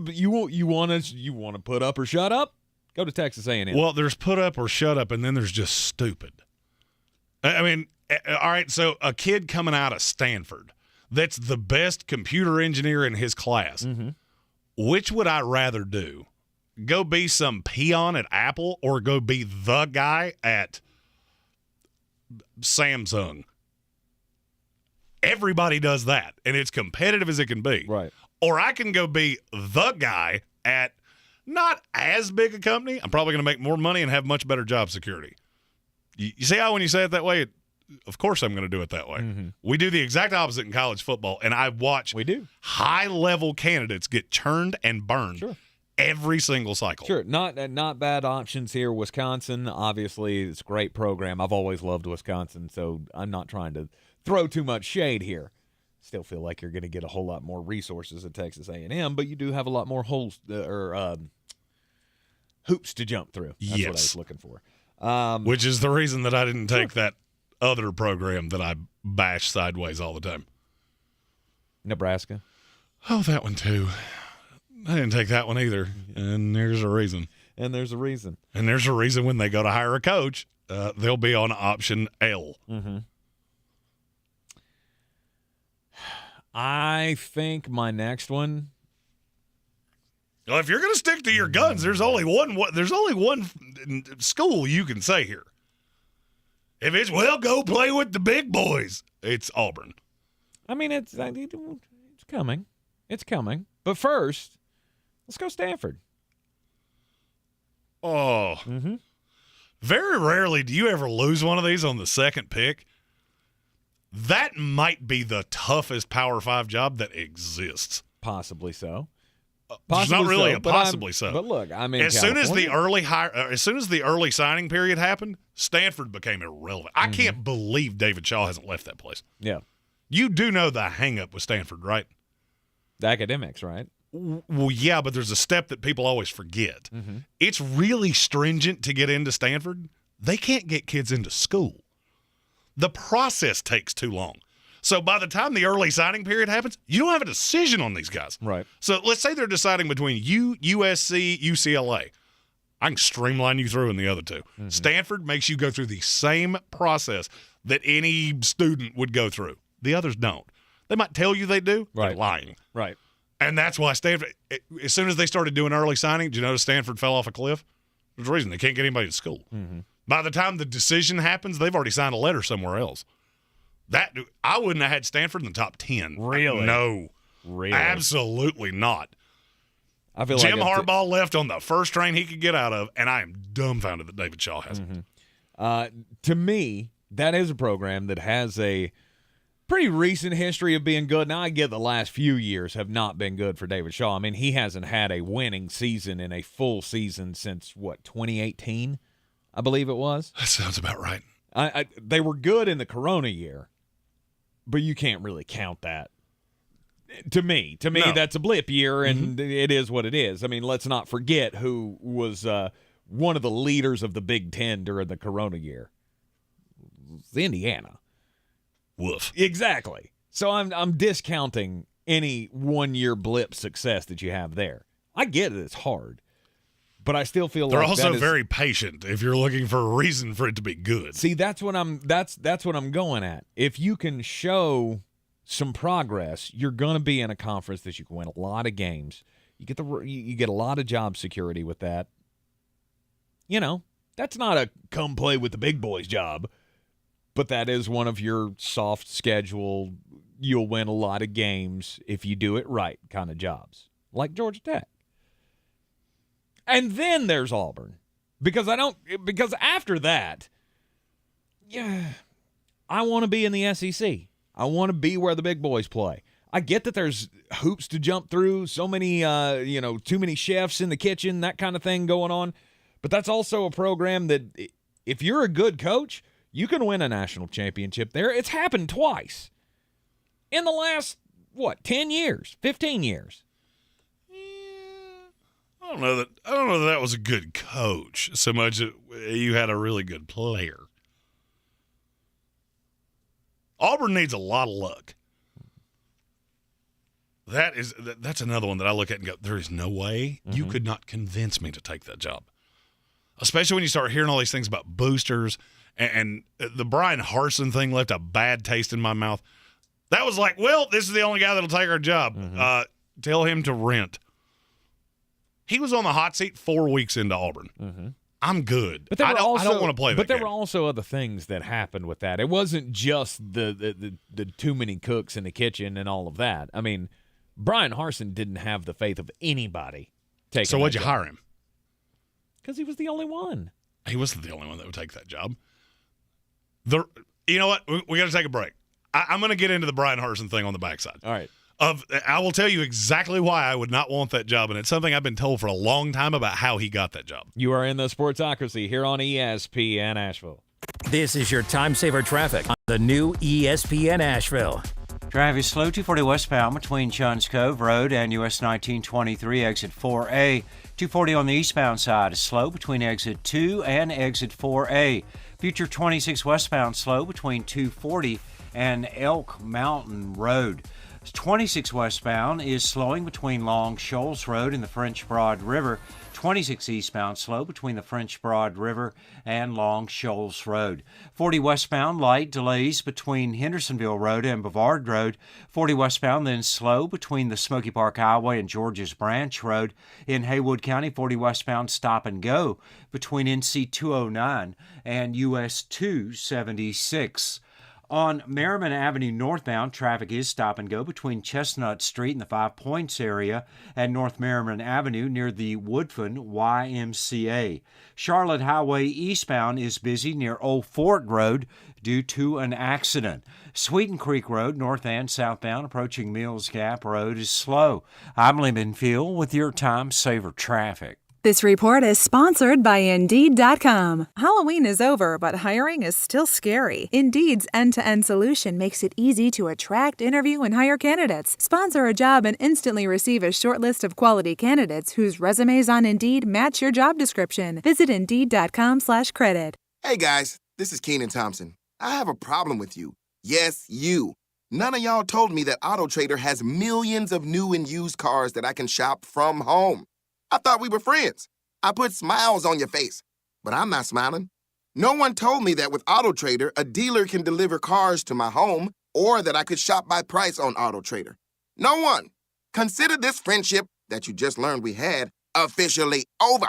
put up or shut up? Go to Texas A&M. Well, there's put up or shut up, and then there's just stupid. I mean, all right. So a kid coming out of Stanford that's the best computer engineer in his class. Mm-hmm. Which would I rather do? Go be some peon at Apple or go be the guy at Samsung? Everybody does that, and it's competitive as it can be. Right. Or I can go be the guy at not as big a company. I'm probably going to make more money and have much better job security. You see how when you say it that way, of course I'm going to do it that way. Mm-hmm. We do the exact opposite in college football, and I watch high-level candidates get churned and burned every single cycle. Sure, not bad options here. Wisconsin, obviously, it's a great program. I've always loved Wisconsin, so I'm not trying to throw too much shade here. Still feel like you're going to get a whole lot more resources at Texas A&M, but you do have a lot more holes hoops to jump through. That's what I was looking for. Which is the reason that I didn't take that other program that I bash sideways all the time. Nebraska? Oh, that one too. I didn't take that one either, and there's a reason. And there's a reason. And there's a reason when they go to hire a coach, they'll be on option L. Mm-hmm. I think my next one. Well, if you're going to stick to your guns, there's only one school you can say here. If it's, well, go play with the big boys, it's Auburn. I mean, it's coming. It's coming. But first, let's go Stanford. Oh. Mm-hmm. Very rarely do you ever lose one of these on the second pick. That might be the toughest Power 5 job that exists. Possibly so. It's not really possibly so. But look, I mean, as soon as the early signing period happened, Stanford became irrelevant. I can't believe David Shaw hasn't left that place. Yeah. You do know the hang-up with Stanford, right? The academics, right? Well, yeah, but there's a step that people always forget. Mm-hmm. It's really stringent to get into Stanford. They can't get kids into school. The process takes too long. So by the time the early signing period happens, you don't have a decision on these guys. Right. So let's say they're deciding between you, USC, UCLA. I can streamline you through in the other two. Mm-hmm. Stanford makes you go through the same process that any student would go through. The others don't. They might tell you they do. Right. They're lying. Right. And that's why Stanford, as soon as they started doing early signing, did you notice Stanford fell off a cliff? There's a reason. They can't get anybody to school. Mm-hmm. By the time the decision happens, they've already signed a letter somewhere else. I wouldn't have had Stanford in the top 10. Really? No. Really? Absolutely not. I feel Jim like Harbaugh left on the first train he could get out of, and I am dumbfounded that David Shaw hasn't. Mm-hmm. To me, that is a program that has a pretty recent history of being good. Now, I get the last few years have not been good for David Shaw. I mean, he hasn't had a winning season in a full season since, 2018, I believe it was? That sounds about right. They were good in the Corona year, but you can't really count that. To me, no. That's a blip year, and it is what it is. I mean, let's not forget who was one of the leaders of the Big Ten during the Corona year. It's Indiana. Woof. Exactly. So I'm discounting any one-year blip success that you have there. I get it; it's hard, but I still feel they're like also very patient. If you're looking for a reason for it to be good, see, that's what I'm going at. If you can show some progress, you're going to be in a conference that you can win a lot of games. You get a lot of job security with that. You know, that's not a come play with the big boys job, but that is one of your soft schedule, you'll win a lot of games if you do it right kind of jobs, like Georgia Tech. And then there's Auburn, because after that, yeah, I want to be in the SEC. I want to be where the big boys play. I get that there's hoops to jump through, so many, too many chefs in the kitchen, that kind of thing going on. But that's also a program that if you're a good coach, you can win a national championship there. It's happened twice in the last, 10 years, 15 years. I don't know that was a good coach so much that you had a really good player. Auburn needs a lot of luck. That's another one that I look at and go, there is no way you could not convince me to take that job. Especially when you start hearing all these things about boosters, and the Brian Harsin thing left a bad taste in my mouth. That was like, well, this is the only guy that'll take our job. Tell him to rent. He was on the hot seat 4 weeks into Auburn. I'm good. But I don't want to play that But there game. were also other things that happened with that. It wasn't just the too many cooks in the kitchen and all of that. I mean, Brian Harsin didn't have the faith of anybody taking. So why'd you hire him? Because he was the only one. He wasn't the only one that would take that job. You know what? We got to take a break. I'm going to get into the Brian Harsin thing on the backside. All right. I will tell you exactly why I would not want that job, and it's something I've been told for a long time about how he got that job. You are in the Sportsocracy here on ESPN Asheville. This is your time saver traffic on the new ESPN Asheville. Traffic is slow 240 westbound between Johns Cove Road and US 1923 exit 4A. 240 on the eastbound side is slow between exit 2 and exit 4A. Future 26 westbound slow between 240 and Elk Mountain Road. 26 westbound is slowing between Long Shoals Road and the French Broad River. 26 eastbound slow between the French Broad River and Long Shoals Road. 40 westbound light delays between Hendersonville Road and Bavard Road. 40 westbound then slow between the Smoky Park Highway and Georges Branch Road. In Haywood County, 40 westbound stop and go between NC 209 and US 276. On Merriman Avenue northbound, traffic is stop and go between Chestnut Street and the 5 Points area and North Merriman Avenue near the Woodfin YMCA. Charlotte Highway eastbound is busy near Old Fort Road due to an accident. Sweeten Creek Road, north and southbound, approaching Mills Gap Road is slow. I'm Lemon Field with your Time Saver traffic. This report is sponsored by Indeed.com. Halloween is over, but hiring is still scary. Indeed's end-to-end solution makes it easy to attract, interview, and hire candidates. Sponsor a job and instantly receive a short list of quality candidates whose resumes on Indeed match your job description. Visit Indeed.com/credit. Hey guys, this is Keenan Thompson. I have a problem with you. Yes, you. None of y'all told me that AutoTrader has millions of new and used cars that I can shop from home. I thought we were friends. I put smiles on your face, but I'm not smiling. No one told me that with AutoTrader, a dealer can deliver cars to my home or that I could shop by price on AutoTrader. No one. Consider this friendship that you just learned we had officially over.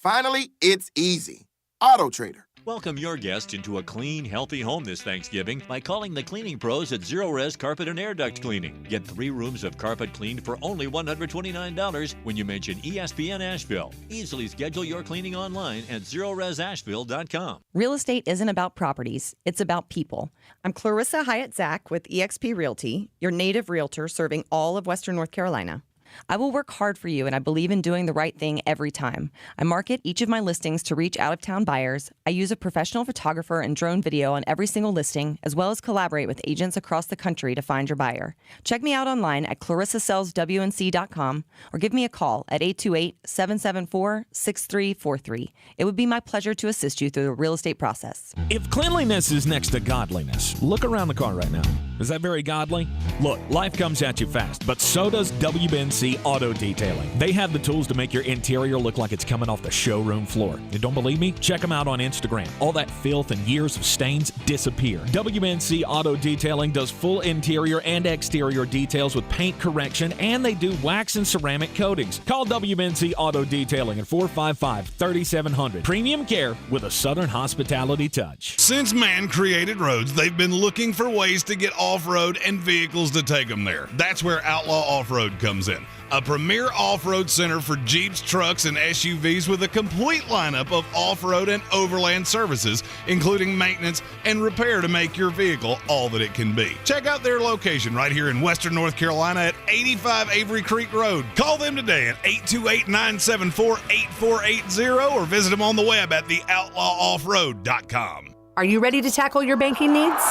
Finally, it's easy. AutoTrader. Welcome your guests into a clean, healthy home this Thanksgiving by calling the cleaning pros at Zero Res Carpet and Air Duct Cleaning. Get 3 rooms of carpet cleaned for only $129 when you mention ESPN Asheville. Easily schedule your cleaning online at ZeroResAsheville.com. Real estate isn't about properties, it's about people. I'm Clarissa Hyatt-Zach with eXp Realty, your native realtor serving all of Western North Carolina. I will work hard for you, and I believe in doing the right thing every time. I market each of my listings to reach out-of-town buyers. I use a professional photographer and drone video on every single listing, as well as collaborate with agents across the country to find your buyer. Check me out online at ClarissaSellsWNC.com or give me a call at 828-774-6343. It would be my pleasure to assist you through the real estate process. If cleanliness is next to godliness, look around the car right now. Is that very godly? Look, life comes at you fast, but so does WNC Auto Detailing. They have the tools to make your interior look like it's coming off the showroom floor. You don't believe me? Check them out on Instagram. All that filth and years of stains disappear. WNC Auto Detailing does full interior and exterior details with paint correction, and they do wax and ceramic coatings. Call WNC Auto Detailing at 455-3700. Premium care with a Southern hospitality touch. Since man created roads, they've been looking for ways to get off-road and vehicles to take them there. That's where Outlaw Off-Road comes in. A premier off-road center for Jeeps, trucks, and SUVs with a complete lineup of off-road and overland services, including maintenance and repair to make your vehicle all that it can be. Check out their location right here in Western North Carolina at 85 Avery Creek Road. Call them today at 828-974-8480 or visit them on the web at theoutlawoffroad.com. Are you ready to tackle your banking needs?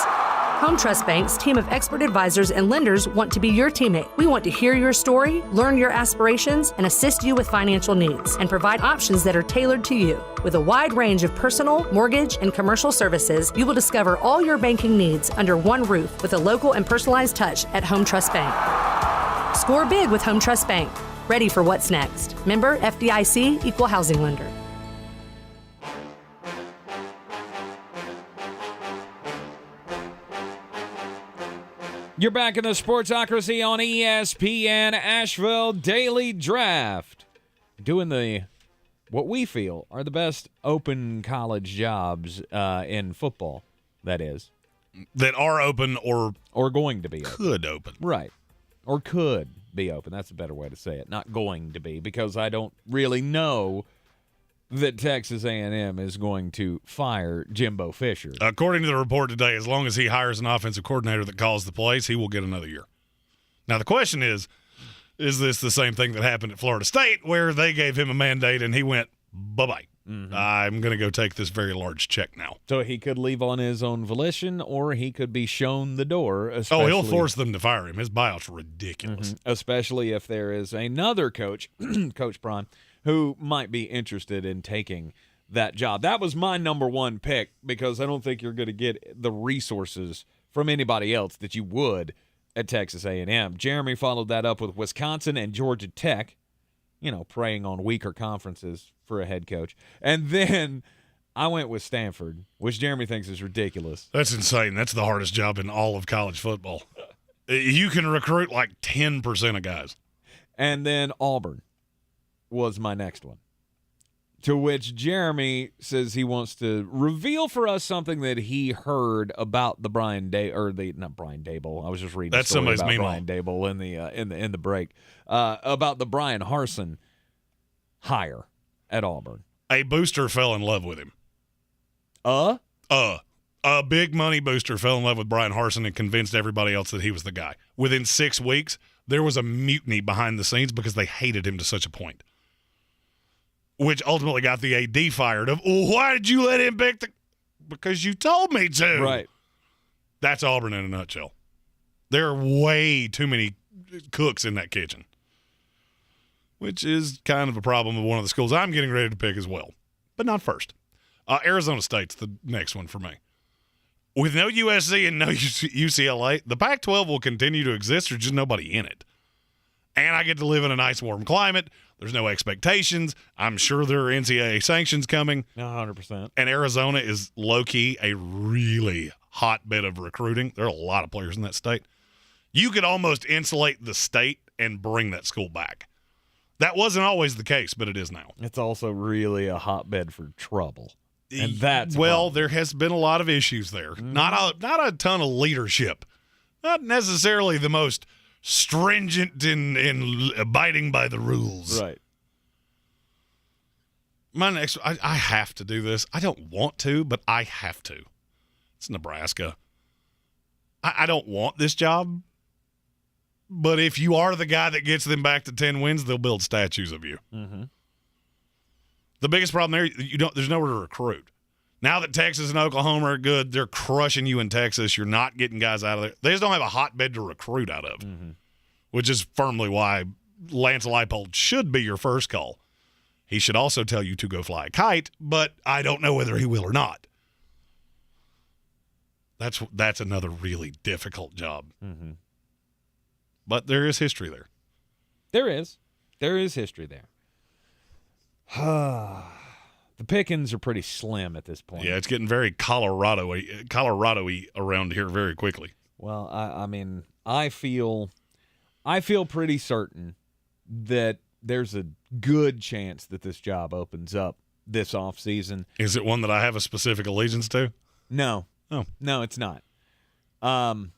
Home Trust Bank's team of expert advisors and lenders want to be your teammate. We want to hear your story, learn your aspirations, and assist you with financial needs, and provide options that are tailored to you. With a wide range of personal, mortgage, and commercial services, you will discover all your banking needs under one roof with a local and personalized touch at Home Trust Bank. Score big with Home Trust Bank. Ready for what's next. Member FDIC, Equal Housing Lender. You're back in the Sportsocracy on ESPN Asheville Daily Draft. Doing what we feel are the best open college jobs in football, that is. That are open or going to be open. Could open. Right. Or could be open. That's a better way to say it. Not going to be, because I don't really know that Texas A&M is going to fire Jimbo Fisher. According to the report today, as long as he hires an offensive coordinator that calls the plays, he will get another year. Now, the question is this the same thing that happened at Florida State, where they gave him a mandate and he went, bye-bye? I'm going to go take this very large check now. So he could leave on his own volition, or he could be shown the door. Oh, he'll force them to fire him. His buyout's ridiculous. Especially if there is another coach, Coach Braun, who might be interested in taking that job. That was my number one pick because I don't think you're going to get the resources from anybody else that you would at Texas A&M. Jeremy followed that up with Wisconsin and Georgia Tech, preying on weaker conferences for a head coach. And then I went with Stanford, which Jeremy thinks is ridiculous. That's insane. That's the hardest job in all of college football. You can recruit like 10% of guys. And then Auburn was my next one, to which Jeremy says he wants to reveal for us something that he heard about the not Brian Dable. I was just reading. That's somebody's about meme. Brian Dable in the break about the Brian Harsin hire at Auburn. A booster fell in love with him. A big money booster fell in love with Brian Harsin and convinced everybody else that he was the guy. Within 6 weeks, there was a mutiny behind the scenes because they hated him to such a point, which ultimately got the AD fired. Why did you let him pick because you told me to. Right. That's Auburn in a nutshell. There are way too many cooks in that kitchen, which is kind of a problem of one of the schools I'm getting ready to pick as well, but not first. Arizona State's the next one for me. With no USC and no UCLA, the Pac-12 will continue to exist. There's just nobody in it. And I get to live in a nice, warm climate. There's no expectations. I'm sure there are NCAA sanctions coming. 100%. And Arizona is low-key a really hotbed of recruiting. There are a lot of players in that state. You could almost insulate the state and bring that school back. That wasn't always the case, but it is now. It's also really a hotbed for trouble. And that's there has been a lot of issues there. Not a ton of leadership. Not necessarily the most stringent in abiding by the rules. Right. My next, I have to do this. I don't want to, but I have to. It's Nebraska. I don't want this job, but if you are the guy that gets them back to 10 wins, they'll build statues of you. Mm-hmm. The biggest problem there, there's nowhere to recruit. Now that Texas and Oklahoma are good, they're crushing you in Texas. You're not getting guys out of there. They just don't have a hotbed to recruit out of, which is firmly why Lance Leipold should be your first call. He should also tell you to go fly a kite, but I don't know whether he will or not. That's another really difficult job. Mm-hmm. But there is history there. There is history there. The pickings are pretty slim at this point. Yeah, it's getting very Colorado-y around here very quickly. Well, I mean, I feel pretty certain that there's a good chance that this job opens up this offseason. Is it one that I have a specific allegiance to? No. Oh. No, it's not. But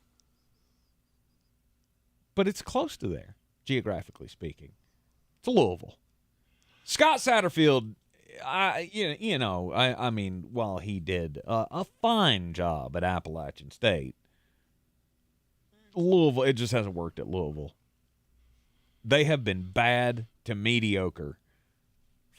it's close to there, geographically speaking. It's Louisville. Scott Satterfield, I mean, while he did a fine job at Appalachian State, Louisville, it just hasn't worked at Louisville. They have been bad to mediocre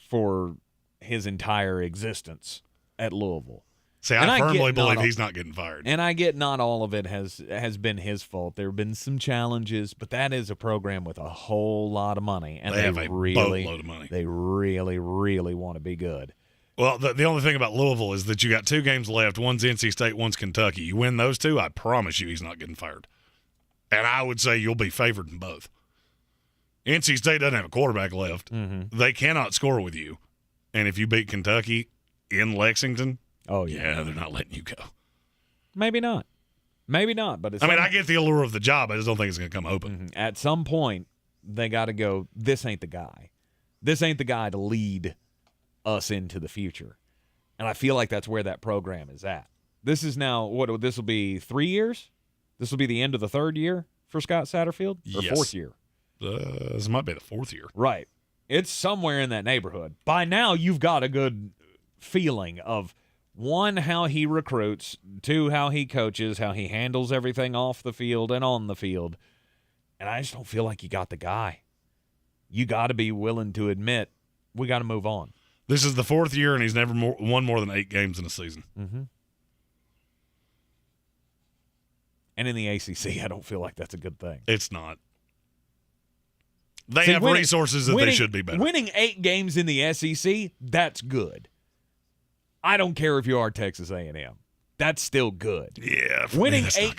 for his entire existence at Louisville. See, I firmly believe he's not getting fired. And I get not all of it has been his fault. There have been some challenges, but that is a program with a whole lot of money. And they have a boatload of money. They really, really want to be good. Well, the only thing about Louisville is that you got 2 games left. One's NC State, one's Kentucky. You win those 2, I promise you he's not getting fired. And I would say you'll be favored in both. NC State doesn't have a quarterback left. Mm-hmm. They cannot score with you. And if you beat Kentucky in Lexington, oh yeah, they're not letting you go. Maybe not. But I get the allure of the job. I just don't think it's going to come open. Mm-hmm. At some point, they got to go, this ain't the guy. This ain't the guy to lead us into the future. And I feel like that's where that program is at. This is now, this will be 3 years? This will be the end of the 3rd year for Scott Satterfield? Or Yes. 4th year? This might be the 4th year. Right. It's somewhere in that neighborhood. By now, you've got a good feeling of, 1, how he recruits, 2, how he coaches, how he handles everything off the field and on the field. And I just don't feel like you got the guy. You got to be willing to admit we got to move on. This is the fourth year, and he's never won more than 8 games in a season. Mm-hmm. And in the ACC, I don't feel like that's a good thing. It's not. They have resources that they should be better. Winning 8 games in the SEC, that's good. I don't care if you are Texas A&M. That's still good. Yeah, winning 8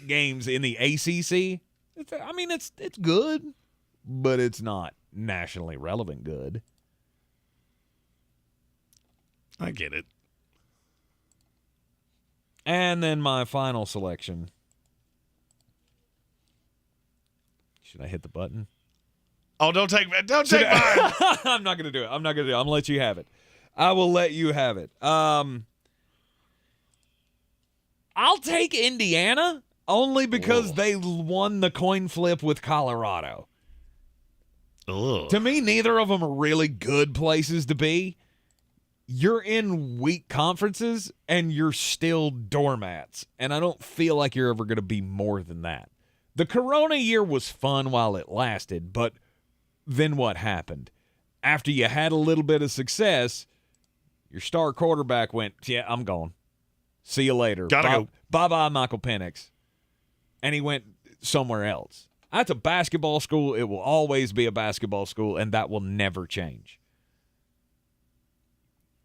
games in the ACC, it's good, but it's not nationally relevant good. I get it. And then my final selection. Should I hit the button? Oh, don't take mine. I'm not going to do it. I'm going to let you have it. I will let you have it. I'll take Indiana only because they won the coin flip with Colorado. Ugh. To me, neither of them are really good places to be. You're in weak conferences, and you're still doormats. And I don't feel like you're ever going to be more than that. The Corona year was fun while it lasted, but then what happened? After you had a little bit of success, your star quarterback went, yeah, I'm gone. See you later. Gotta go. Bye-bye, Michael Penix. And he went somewhere else. That's a basketball school. It will always be a basketball school, and that will never change.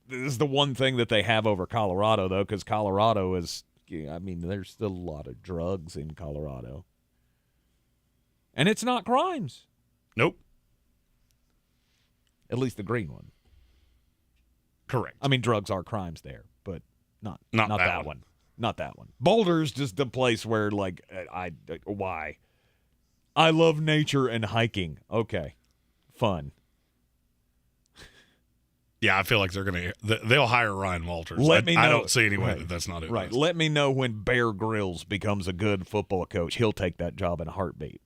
This is the one thing that they have over Colorado, though, because Colorado is, there's still a lot of drugs in Colorado. And it's not crimes. Nope. At least the green one. Correct. Drugs are crimes there, but not that that one. Not that one. Boulder's just a place where, why? I love nature and hiking. Okay. Fun. Yeah, I feel like they'll hire Ryan Walters. Let me know. I don't see any way that's not it. Right. Let me know when Bear Grylls becomes a good football coach. He'll take that job in a heartbeat.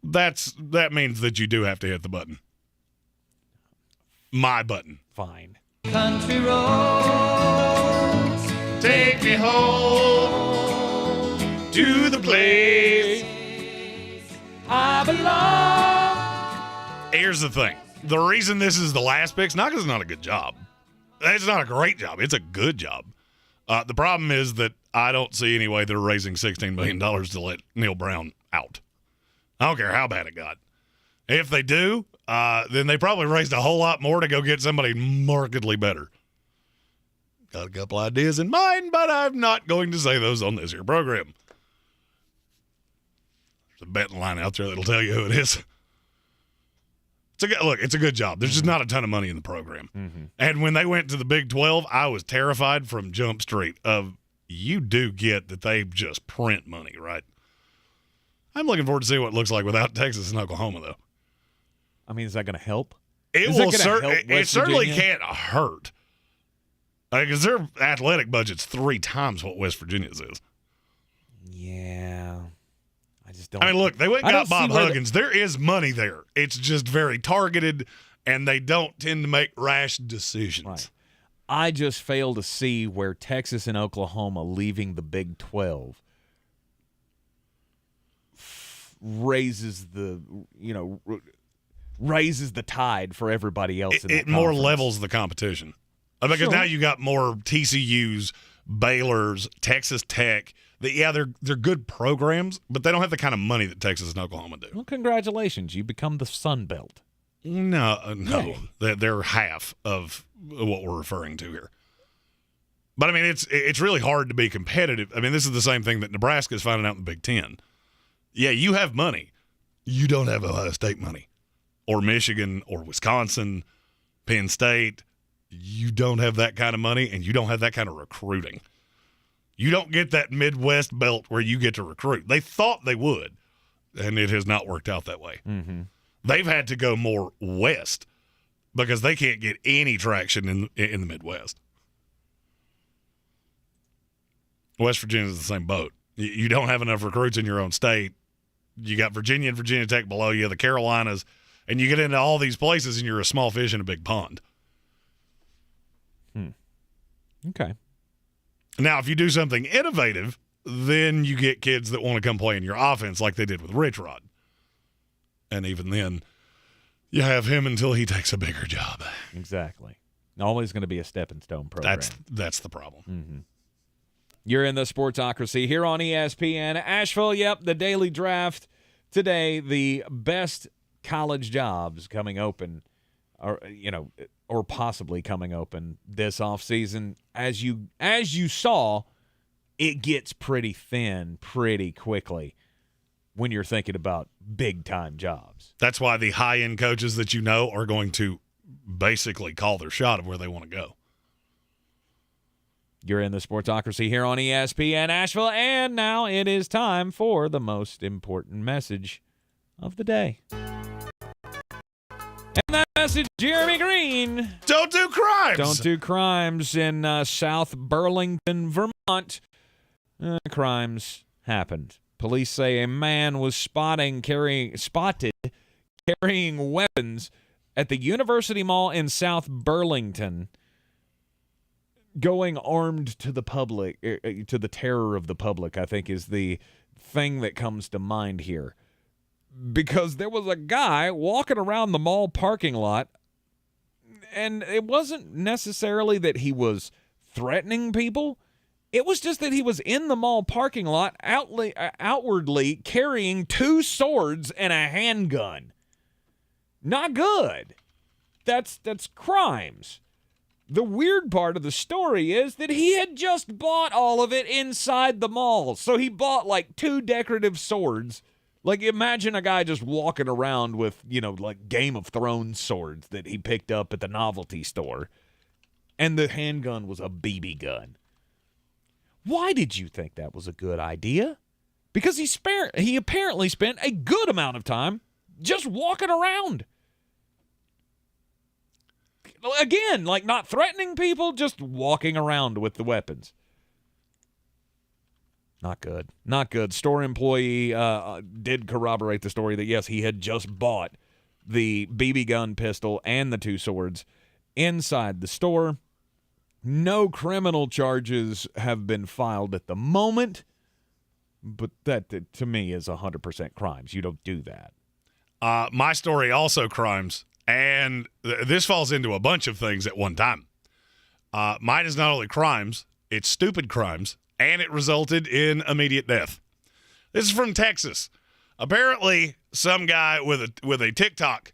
That means that you do have to hit the button. My button. Fine. Country roads, take me home to the place I belong. Here's the thing. The reason this is the last pick is not because it's not a good job. It's not a great job. It's a good job. The problem is that I don't see any way they're raising $16 million to let Neil Brown out. I don't care how bad it got. If they do, then they probably raised a whole lot more to go get somebody markedly better. Got a couple ideas in mind, but I'm not going to say those on this here program. There's a betting line out there that'll tell you who it is. It's a good job. There's just not a ton of money in the program. Mm-hmm. And when they went to the Big 12, I was terrified from Jump Street of you do get that they just print money, right? I'm looking forward to see what it looks like without Texas and Oklahoma, though. Is that going to help? It certainly can't hurt. Because their athletic budget's 3 times what West Virginia's is. Yeah. I just don't. Look, they went and got Bob Huggins. There is money there. It's just very targeted, and they don't tend to make rash decisions. Right. I just fail to see where Texas and Oklahoma leaving the Big 12 raises the tide for everybody else. It more levels the competition. Because now you got more TCUs, Baylor's, Texas Tech. They're good programs, but they don't have the kind of money that Texas and Oklahoma do. Well, congratulations. You become the Sun Belt. No. They're half of what we're referring to here. But, it's really hard to be competitive. This is the same thing that Nebraska is finding out in the Big Ten. Yeah, you have money. You don't have Ohio State money. Or Michigan or Wisconsin, Penn State. You don't have that kind of money, and you don't have that kind of recruiting. You don't get that Midwest belt where you get to recruit. They thought they would, and it has not worked out that way. Mm-hmm. They've had to go more west because they can't get any traction in the Midwest. West Virginia is the same boat. You don't have enough recruits in your own state. You got Virginia and Virginia Tech below you, the Carolinas, and you get into all these places, and you're a small fish in a big pond. Okay. Now, if you do something innovative, then you get kids that want to come play in your offense like they did with Rich Rod. And even then, You have him until he takes a bigger job. Exactly. Always going to be a stepping stone program. That's the problem. Mm-hmm. You're in the Sportsocracy here on ESPN Asheville. Yep, the daily draft today. The best college jobs coming open, or possibly coming open this offseason. As you saw, it gets pretty thin pretty quickly when you're thinking about big-time jobs. That's why the high-end coaches that you know are going to basically call their shot of where they want to go. You're in the Sportsocracy here on ESPN Asheville, and now it is time for the most important message of the day. And that message, Jeremy Greene. Don't do crimes. Don't do crimes in South Burlington, Vermont. Crimes happened. Police say a man was spotted carrying weapons at the University Mall in South Burlington, going armed to the public, to the terror of the public, I think is the thing that comes to mind here. Because there was a guy walking around the mall parking lot, and it wasn't necessarily that he was threatening people. It was just that he was in the mall parking lot outwardly carrying 2 swords and a handgun. Not good. That's crimes. The weird part of the story is that he had just bought all of it inside the mall. So he bought like 2 decorative swords. Like, imagine a guy just walking around with, like Game of Thrones swords that he picked up at the novelty store. And the handgun was a BB gun. Why did you think that was a good idea? Because he apparently spent a good amount of time just walking around. Again, like not threatening people, just walking around with the weapons. Not good. Not good. Store employee did corroborate the story that, yes, he had just bought the BB gun pistol and the 2 swords inside the store. No criminal charges have been filed at the moment, but that to me is 100% crimes. You don't do that. My story also crimes, and this falls into a bunch of things at one time. Mine is not only crimes, it's stupid crimes, and it resulted in immediate death. This is from Texas. Apparently, some guy with a TikTok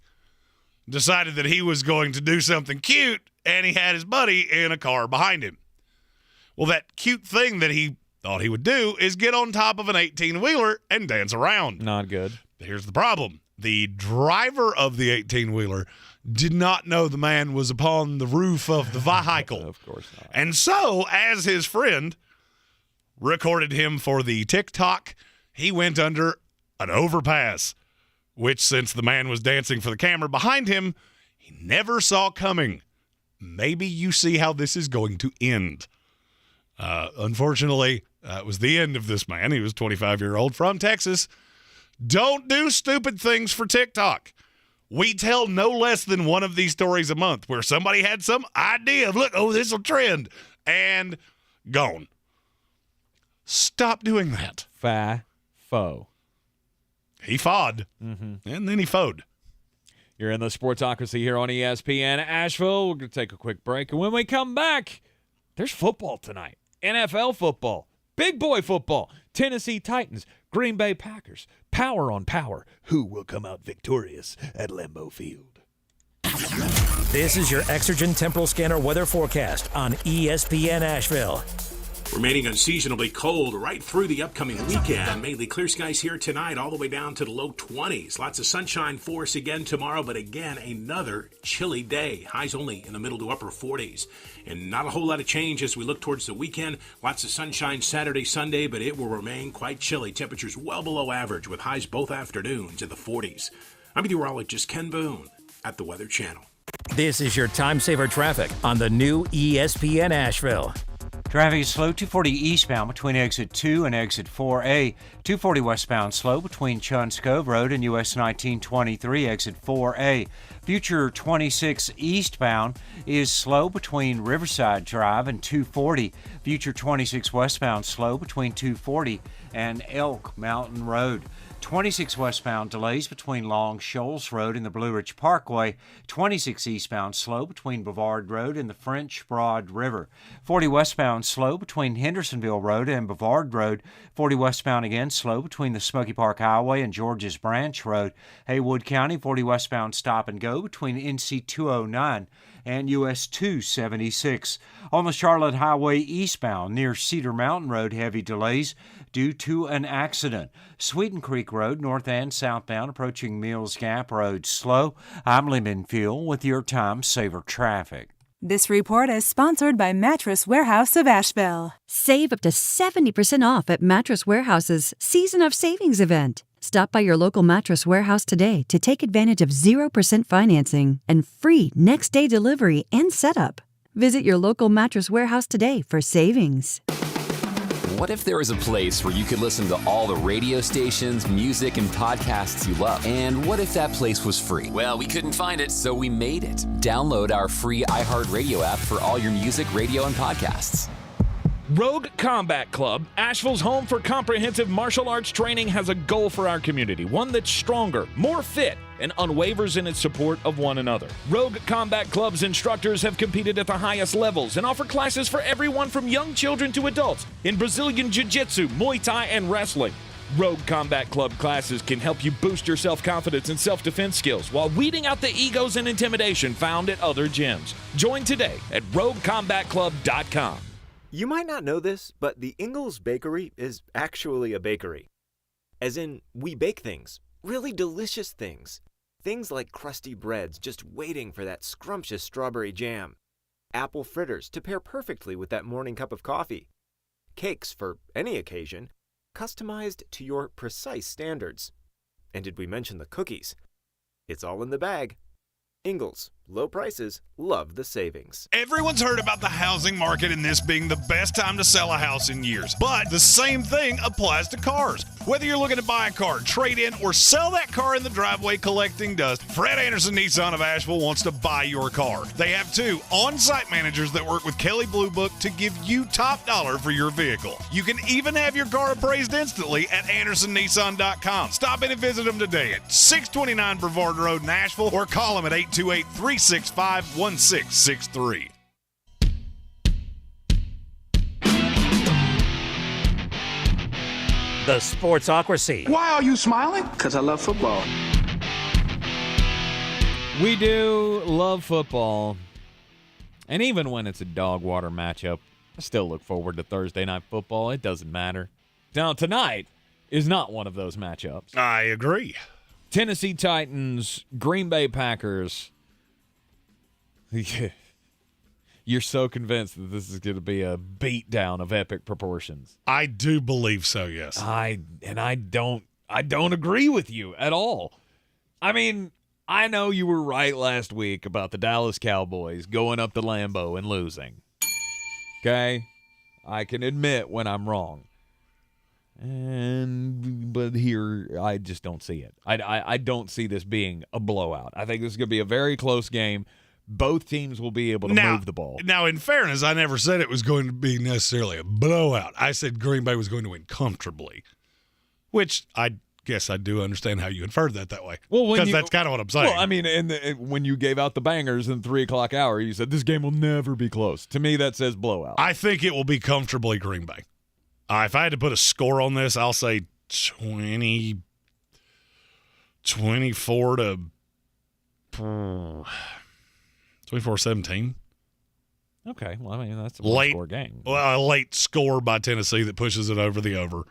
decided that he was going to do something cute, and he had his buddy in a car behind him. Well, that cute thing that he thought he would do is get on top of an 18-wheeler and dance around. Not good. Here's the problem. The driver of the 18-wheeler did not know the man was upon the roof of the vehicle. Of course not. And so, as his friend recorded him for the TikTok, he went under an overpass, which, since the man was dancing for the camera behind him, he never saw coming. Maybe you see how this is going to end. Unfortunately, it was the end of this man. He was a 25-year-old from Texas. Don't do stupid things for TikTok. We tell no less than one of these stories a month where somebody had some idea of, look, this will trend, and gone. Stop doing that. Faux. He fawed, and then he foed. You're in the Sportsocracy here on ESPN Asheville. We're going to take a quick break, and when we come back, there's football tonight. NFL football, big boy football, Tennessee Titans, Green Bay Packers, power on power. Who will come out victorious at Lambeau Field? This is your Exergen Temporal Scanner weather forecast on ESPN Asheville. Remaining unseasonably cold right through the upcoming weekend. Mainly clear skies here tonight, all the way down to the low 20s. Lots of sunshine for us again tomorrow, but again, another chilly day. Highs only in the middle to upper 40s. And not a whole lot of change as we look towards the weekend. Lots of sunshine Saturday, Sunday, but it will remain quite chilly. Temperatures well below average with highs both afternoons in the 40s. I'm meteorologist Ken Boone at the Weather Channel. This is your time saver traffic on the new ESPN Asheville. Traffic is slow 240 eastbound between exit 2 and exit 4A. 240 westbound slow between Chuns Cove Road and US 1923 exit 4A. Future 26 eastbound is slow between Riverside Drive and 240. Future 26 westbound slow between 240 and Elk Mountain Road. 26 westbound delays between Long Shoals Road and the Blue Ridge Parkway. 26 eastbound slow between Bavard Road and the French Broad River. 40 westbound slow between Hendersonville Road and Bavard Road. 40 westbound again slow between the Smoky Park Highway and Georges Branch Road. Haywood County 40 westbound stop and go between NC 209 and US 276. On the Charlotte Highway eastbound near Cedar Mountain Road, heavy delays due to an accident. Sweeten Creek Road, north and southbound, approaching Mills Gap Road, slow. I'm Lemon Fuel with your Time Saver traffic. This report is sponsored by Mattress Warehouse of Asheville. Save up to 70% off at Mattress Warehouse's Season of Savings event. Stop by your local Mattress Warehouse today to take advantage of 0% financing and free next-day delivery and setup. Visit your local Mattress Warehouse today for savings. What if there was a place where you could listen to all the radio stations, music, and podcasts you love? And what if that place was free? Well, we couldn't find it, so we made it. Download our free iHeartRadio app for all your music, radio, and podcasts. Rogue Combat Club, Asheville's home for comprehensive martial arts training, has a goal for our community, one that's stronger, more fit, and unwavers in its support of one another. Rogue Combat Club's instructors have competed at the highest levels and offer classes for everyone from young children to adults in Brazilian Jiu-Jitsu, Muay Thai, and wrestling. Rogue Combat Club classes can help you boost your self-confidence and self-defense skills while weeding out the egos and intimidation found at other gyms. Join today at roguecombatclub.com. You might not know this, but the Ingles Bakery is actually a bakery. As in, we bake things, really delicious things. Things like crusty breads just waiting for that scrumptious strawberry jam. Apple fritters to pair perfectly with that morning cup of coffee. Cakes for any occasion, customized to your precise standards. And did we mention the cookies? It's all in the bag. Ingles, low prices, love the savings. Everyone's heard about the housing market and this being the best time to sell a house in years. But the same thing applies to cars. Whether you're looking to buy a car, trade in, or sell that car in the driveway collecting dust, Fred Anderson Nissan of Asheville wants to buy your car. They have 2 on-site managers that work with Kelly Blue Book to give you top dollar for your vehicle. You can even have your car appraised instantly at AndersonNissan.com. Stop in and visit them today at 629 Brevard Road in Asheville or call them at 828-365-1663. The Sportsocracy. Why are you smiling? Because I love football. We do love football. And even when it's a dog water matchup, I still look forward to Thursday night football. It doesn't matter. Now, tonight is not one of those matchups. I agree. Tennessee Titans, Green Bay Packers. You're so convinced that this is going to be a beatdown of epic proportions. I do believe so, yes. I don't agree with you at all. I mean, I know you were right last week about the Dallas Cowboys going up to Lambeau and losing. Okay? I can admit when I'm wrong. But here, I just don't see it. I don't see this being a blowout. I think this is going to be a very close game. Both teams will be able to move the ball. Now, in fairness, I never said it was going to be necessarily a blowout. I said Green Bay was going to win comfortably, which I guess I do understand how you inferred that way. Well, because that's kind of what I'm saying. Well, I mean, when you gave out the bangers in the 3 o'clock hour, you said this game will never be close. To me, that says blowout. I think it will be comfortably Green Bay. If I had to put a score on this, I'll say 24 to 24-17. Okay, well, I mean, that's a one-score game. Well, a late score by Tennessee that pushes it over the over.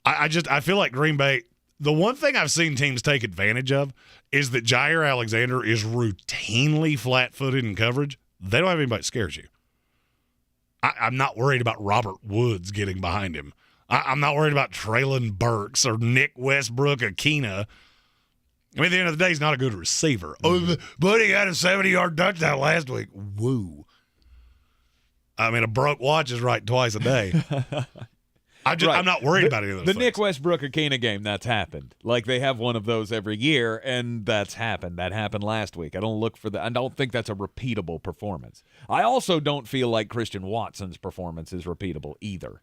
I feel like Green Bay, the one thing I've seen teams take advantage of is that Jair Alexander is routinely flat-footed in coverage. They don't have anybody that scares you. I'm not worried about Robert Woods getting behind him. I'm not worried about Traylon Burks or Nick Westbrook-Akina. I mean, at the end of the day, he's not a good receiver. Oh, but he had a 70-yard touchdown last week. Woo. I mean, a broke watch is right twice a day. I'm not worried about any of those The things. Nick Westbrook-Akina game, that's happened. Like, they have one of those every year, and that's happened. That happened last week. I don't think that's a repeatable performance. I also don't feel like Christian Watson's performance is repeatable either.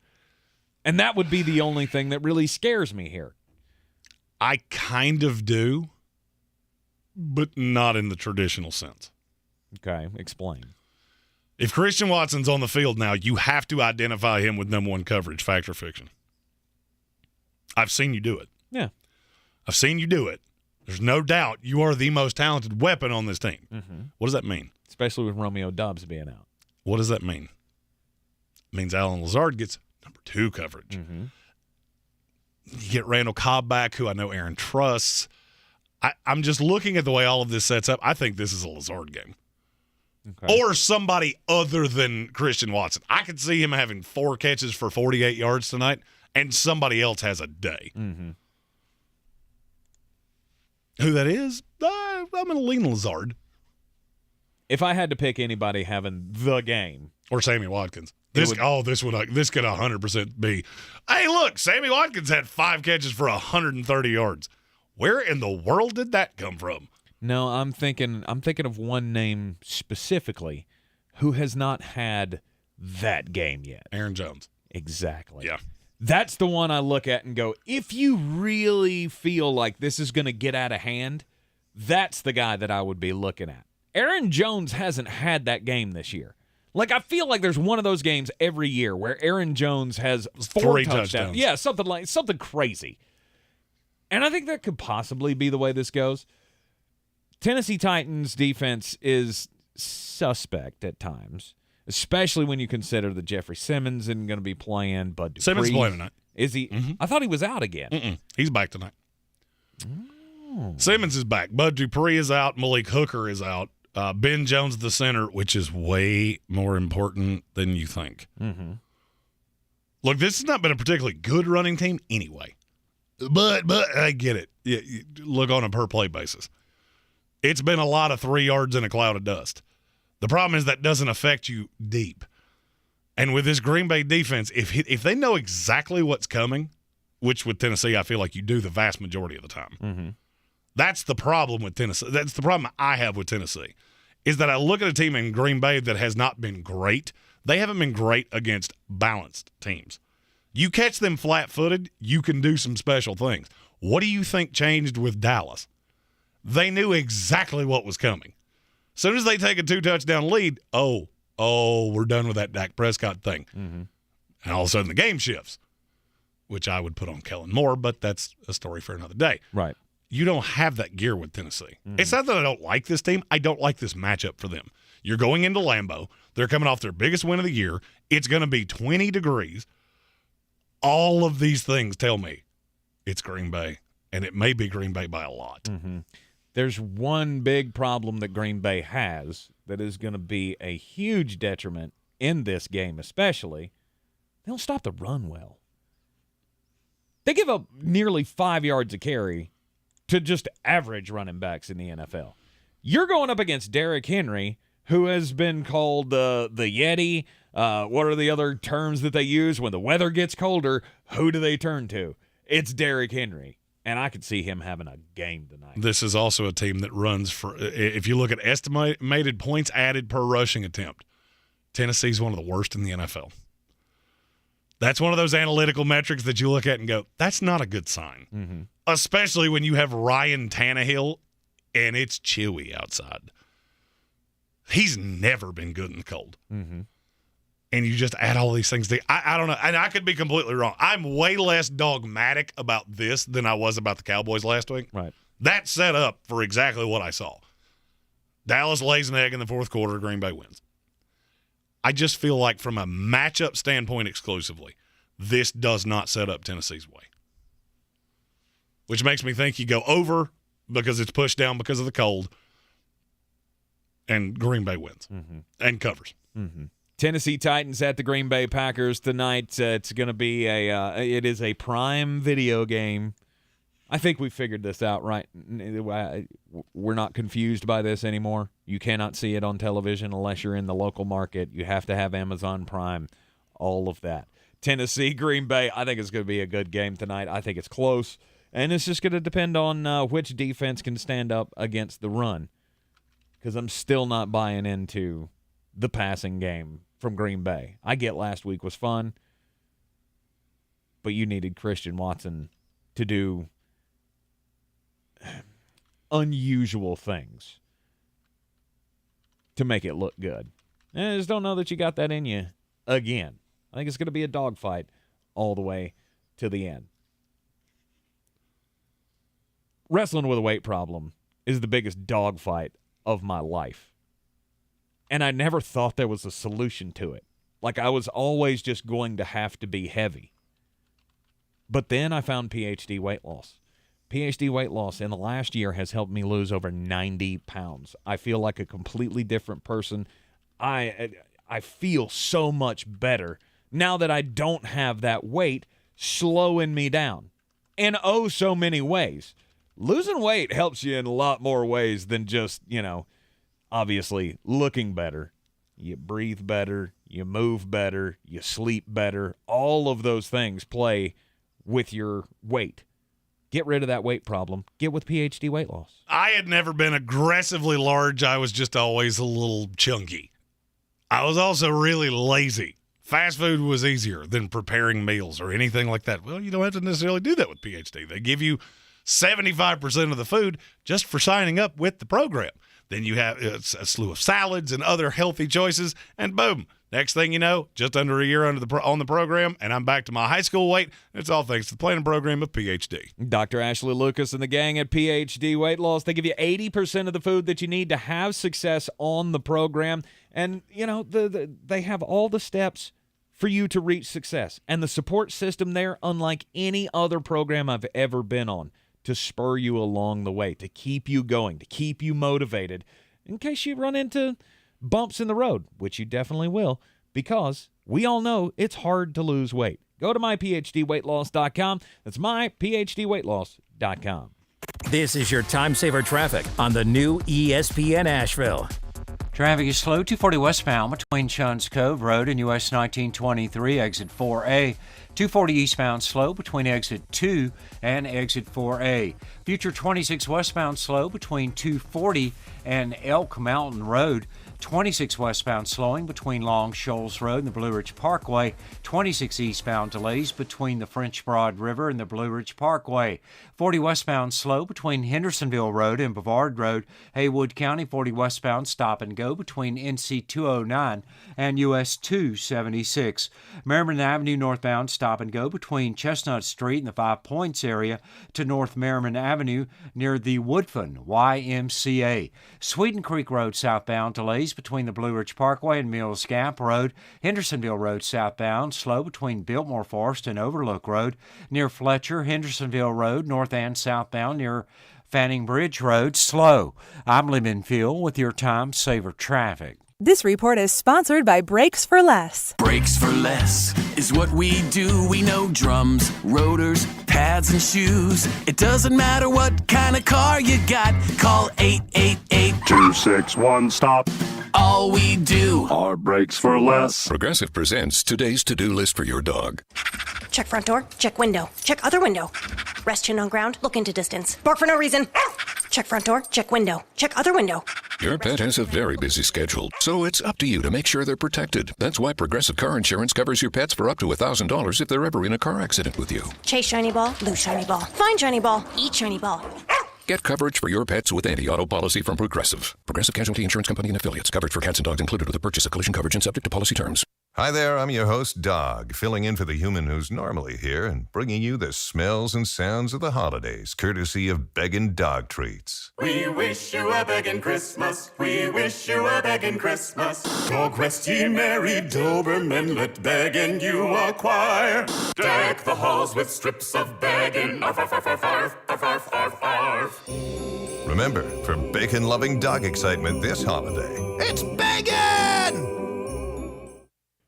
And that would be the only thing that really scares me here. I kind of do, but not in the traditional sense. Okay, explain. If Christian Watson's on the field now, you have to identify him with number one coverage, fact or fiction. I've seen you do it. Yeah. I've seen you do it. There's no doubt you are the most talented weapon on this team. Mm-hmm. What does that mean? Especially with Romeo Doubs being out. What does that mean? It means Alan Lazard gets number two coverage. Mm-hmm. You get Randall Cobb back, who I know Aaron trusts. I'm just looking at the way all of this sets up. I think this is a Lazard game. Okay. Or somebody other than Christian Watson. I could see him having 4 catches for 48 yards tonight, and somebody else has a day. Mm-hmm. Who that is? I'm going to lean Lazard. If I had to pick anybody having the game. Or Sammy Watkins. This could 100% be. Hey, look, Sammy Watkins had 5 catches for 130 yards. Where in the world did that come from? No, I'm thinking of one name specifically who has not had that game yet. Aaron Jones. Exactly. Yeah. That's the one I look at and go, if you really feel like this is going to get out of hand, that's the guy that I would be looking at. Aaron Jones hasn't had that game this year. Like, I feel like there's one of those games every year where Aaron Jones has 4 touchdowns. Yeah, something crazy. And I think that could possibly be the way this goes. Tennessee Titans defense is suspect at times, especially when you consider that Jeffrey Simmons isn't going to be playing. Bud Dupree. Simmons is playing tonight. Is he? Mm-hmm. I thought he was out again. He's back tonight. Oh. Simmons is back. Bud Dupree is out. Malik Hooker is out. Ben Jones, the center, which is way more important than you think. Mm-hmm. Look, this has not been a particularly good running team anyway. But I get it. You look on a per-play basis. It's been a lot of 3 yards in a cloud of dust. The problem is that doesn't affect you deep. And with this Green Bay defense, if they know exactly what's coming, which with Tennessee I feel like you do the vast majority of the time, mm-hmm. That's the problem with Tennessee. That's the problem I have with Tennessee, is that I look at a team in Green Bay that has not been great. They haven't been great against balanced teams. You catch them flat-footed, you can do some special things. What do you think changed with Dallas? They knew exactly what was coming. As soon as they take a 2-touchdown lead, we're done with that Dak Prescott thing. Mm-hmm. And all of a sudden the game shifts, which I would put on Kellen Moore, but that's a story for another day. Right. You don't have that gear with Tennessee. Mm-hmm. It's not that I don't like this team. I don't like this matchup for them. You're going into Lambeau. They're coming off their biggest win of the year. It's going to be 20 degrees. All of these things tell me it's Green Bay, and it may be Green Bay by a lot. Mm-hmm. There's one big problem that Green Bay has that is going to be a huge detriment in this game especially. They don't stop the run well. They give up nearly 5 yards a carry to just average running backs in the NFL. You're going up against Derrick Henry, who has been called the Yeti. What are the other terms that they use? When the weather gets colder, who do they turn to? It's Derrick Henry. And I could see him having a game tonight. This is also a team that runs for, if you look at estimated points added per rushing attempt, Tennessee's one of the worst in the NFL. That's one of those analytical metrics that you look at and go, that's not a good sign. Mm-hmm. Especially when you have Ryan Tannehill and it's chilly outside. He's never been good in the cold. Mm-hmm. And you just add all these things together. I don't know. And I could be completely wrong. I'm way less dogmatic about this than I was about the Cowboys last week. Right. That's set up for exactly what I saw. Dallas lays an egg in the fourth quarter. Green Bay wins. I just feel like from a matchup standpoint exclusively, this does not set up Tennessee's way. Which makes me think you go over because it's pushed down because of the cold, and Green Bay wins and covers. Mm-hmm. Tennessee Titans at the Green Bay Packers tonight. It's going to be it is a prime video game. I think we figured this out, right? We're not confused by this anymore. You cannot see it on television unless you're in the local market. You have to have Amazon Prime, all of that. Tennessee, Green Bay. I think it's going to be a good game tonight. I think it's close. And it's just going to depend on which defense can stand up against the run, because I'm still not buying into the passing game from Green Bay. I get last week was fun, but you needed Christian Watson to do unusual things to make it look good. And I just don't know that you got that in you again. I think it's going to be a dogfight all the way to the end. Wrestling with a weight problem is the biggest dogfight of my life. And I never thought there was a solution to it. Like, I was always just going to have to be heavy. But then I found PhD weight loss. PhD weight loss in the last year has helped me lose over 90 pounds. I feel like a completely different person. I feel so much better now that I don't have that weight slowing me down in oh so many ways. Losing weight helps you in a lot more ways than just, obviously looking better. You breathe better, you move better, you sleep better. All of those things play with your weight. Get rid of that weight problem. Get with PhD weight loss. I had never been aggressively large. I was just always a little chunky. I was also really lazy. Fast food was easier than preparing meals or anything like that. Well, you don't have to necessarily do that with PhD. They give you 75% of the food just for signing up with the program. Then you have a slew of salads and other healthy choices, and boom, next thing you know, just under a year on the program, and I'm back to my high school weight. It's all thanks to the planning program of PhD. Dr. Ashley Lucas and the gang at PhD Weight Loss, they give you 80% of the food that you need to have success on the program. And, they have all the steps for you to reach success. And the support system there, unlike any other program I've ever been on, to spur you along the way, to keep you going, to keep you motivated, in case you run into bumps in the road, which you definitely will, because we all know it's hard to lose weight. Go to myphdweightloss.com. That's myphdweightloss.com. This is your time saver traffic on the new ESPN Asheville. Traffic is slow, 240 westbound between Johns Cove Road and US 1923, exit 4A. 240 eastbound slow between exit 2 and exit 4A. Future 26 westbound slow between 240 and Elk Mountain Road. 26 westbound slowing between Long Shoals Road and the Blue Ridge Parkway. 26 eastbound delays between the French Broad River and the Blue Ridge Parkway. 40 westbound slow between Hendersonville Road and Bavard Road. Haywood County 40 westbound stop and go between NC 209 and US 276. Merriman Avenue northbound stop and go between Chestnut Street and the Five Points area to North Merriman Avenue near the Woodfin YMCA. Sweeten Creek Road southbound delays between the Blue Ridge Parkway and Mills Gap Road. Hendersonville Road southbound slow between Biltmore Forest and Overlook Road near Fletcher. Hendersonville Road north and southbound near Fanning Bridge Road slow. I'm Lee Minfield with your Time Saver Traffic. This report is sponsored by Brakes for Less. Brakes for Less is what we do. We know drums, rotors, pads, and shoes. It doesn't matter what kind of car you got. Call 888-261-STOP. All we do are Brakes for Less. Progressive presents today's to-do list for your dog. Check front door, check window, check other window. Rest chin on ground, look into distance. Bark for no reason. Check front door, check window, check other window. Your pet has a very busy schedule, so it's up to you to make sure they're protected. That's why Progressive Car Insurance covers your pets for up to $1,000 if they're ever in a car accident with you. Chase shiny ball, lose shiny ball. Find shiny ball, eat shiny ball. Get coverage for your pets with anti-auto policy from Progressive. Progressive Casualty Insurance Company and Affiliates. Coverage for cats and dogs included with the purchase of collision coverage and subject to policy terms. Hi there, I'm your host, Dog, filling in for the human who's normally here and bringing you the smells and sounds of the holidays, courtesy of Beggin' Dog Treats. We wish you a begging Christmas. We wish you a begging Christmas. Dog rest ye merry Doberman, let begging you acquire. Deck the halls with strips of begging. Arf, arf, arf, arf, arf, arf, arf, arf, arf. Remember, for bacon-loving dog excitement this holiday, it's beggin'!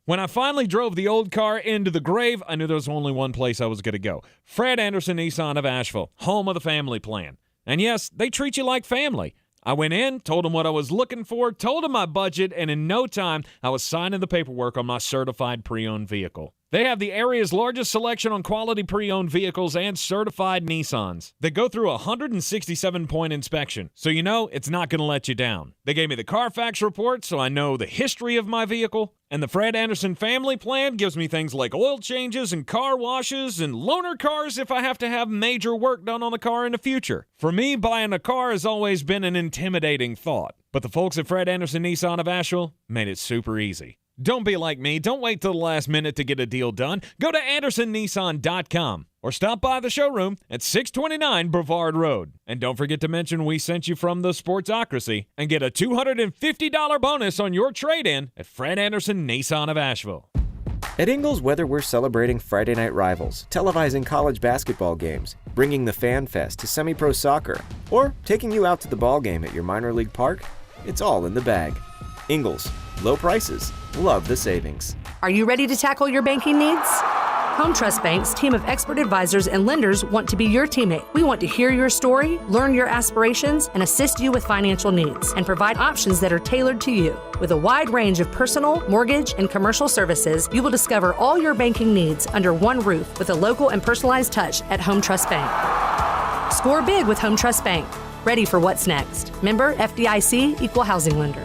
When I finally drove the old car into the grave, I knew there was only one place I was going to go. Fred Anderson Nissan of Asheville, home of the family plan. And yes, they treat you like family. I went in, told them what I was looking for, told them my budget, and in no time, I was signing the paperwork on my certified pre-owned vehicle. They have the area's largest selection on quality pre-owned vehicles and certified Nissans. They go through a 167-point inspection, so you know it's not going to let you down. They gave me the Carfax report, so I know the history of my vehicle. And the Fred Anderson family plan gives me things like oil changes and car washes and loaner cars if I have to have major work done on the car in the future. For me, buying a car has always been an intimidating thought. But the folks at Fred Anderson Nissan of Asheville made it super easy. Don't be like me. Don't wait till the last minute to get a deal done. Go to AndersonNissan.com or stop by the showroom at 629 Brevard Road. And don't forget to mention we sent you from the Sportsocracy and get a $250 bonus on your trade-in at Fred Anderson Nissan of Asheville. At Ingles, whether we're celebrating Friday night rivals, televising college basketball games, bringing the Fan Fest to semi-pro soccer, or taking you out to the ball game at your minor league park, it's all in the bag. Ingles, low prices, love the savings. Are you ready to tackle your banking needs? Home Trust Bank's team of expert advisors and lenders want to be your teammate. We want to hear your story, learn your aspirations, and assist you with financial needs, and provide options that are tailored to you. With a wide range of personal, mortgage, and commercial services, you will discover all your banking needs under one roof with a local and personalized touch at Home Trust Bank. Score big with Home Trust Bank. Ready for what's next. Member FDIC, Equal Housing Lender.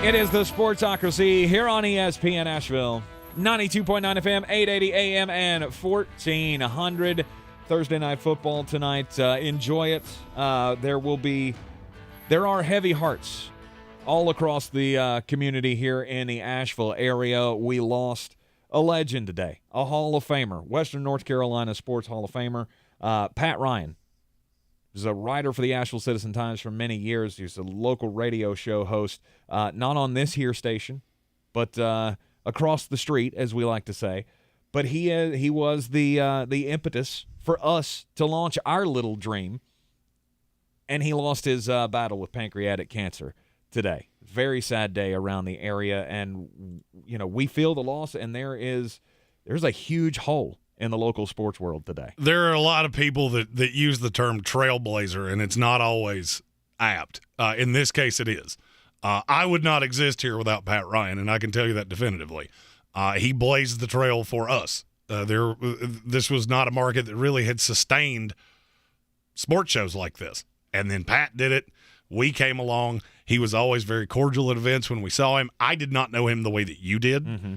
It is the Sportsocracy here on ESPN Asheville. 92.9 FM, 880 AM, and 1400. Thursday Night Football tonight. Enjoy it. There are heavy hearts all across the community here in the Asheville area. We lost a legend today, a Hall of Famer, Western North Carolina Sports Hall of Famer, Pat Ryan. He was a writer for the Asheville Citizen-Times for many years. He was a local radio show host, not on this here station, but across the street, as we like to say. But he was the impetus for us to launch our little dream, and he lost his battle with pancreatic cancer today. Very sad day around the area, and we feel the loss, and there's a huge hole in the local sports world today. There are a lot of people that use the term trailblazer, and it's not always apt. In this case, it is. I would not exist here without Pat Ryan, and I can tell you that definitively. He blazed the trail for us. This was not a market that really had sustained sports shows like this. And then Pat did it. We came along. He was always very cordial at events when we saw him. I did not know him the way that you did. Mm-hmm.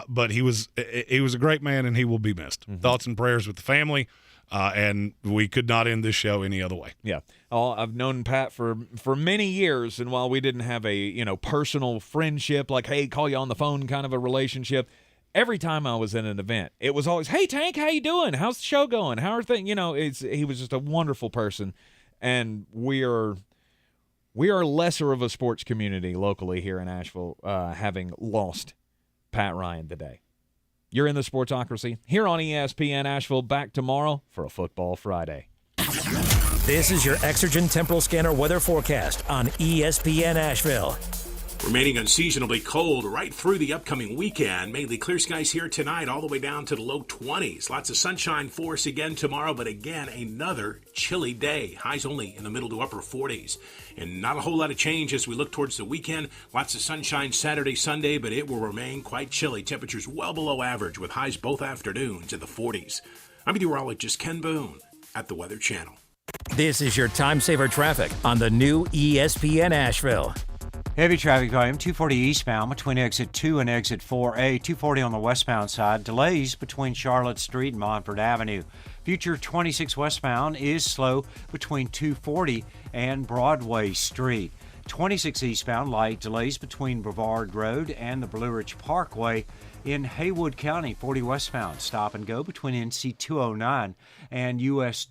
But he was a great man, and he will be missed. Mm-hmm. Thoughts and prayers with the family, and we could not end this show any other way. Yeah, I've known Pat for many years, and while we didn't have a personal friendship, like hey, call you on the phone kind of a relationship, every time I was in an event, it was always hey Tank, how you doing? How's the show going? How are things? He was just a wonderful person, and we are lesser of a sports community locally here in Asheville, having lost Pat Ryan today. You're in the Sportsocracy here on ESPN Asheville. Back tomorrow for a Football Friday. This is your Exergen Temporal Scanner weather forecast on ESPN Asheville. Remaining unseasonably cold right through the upcoming weekend. Mainly clear skies here tonight all the way down to the low 20s. Lots of sunshine for us again tomorrow, but again, another chilly day. Highs only in the middle to upper 40s. And not a whole lot of change as we look towards the weekend. Lots of sunshine Saturday, Sunday, but it will remain quite chilly. Temperatures well below average with highs both afternoons in the 40s. I'm meteorologist Ken Boone at the Weather Channel. This is your time saver traffic on the new ESPN Asheville. Heavy traffic volume, 240 eastbound between exit 2 and exit 4A, 240 on the westbound side. Delays between Charlotte Street and Montford Avenue. Future 26 westbound is slow between 240 and Broadway Street. 26 eastbound, light delays between Brevard Road and the Blue Ridge Parkway. In Haywood County, 40 westbound, stop and go between NC 209 and US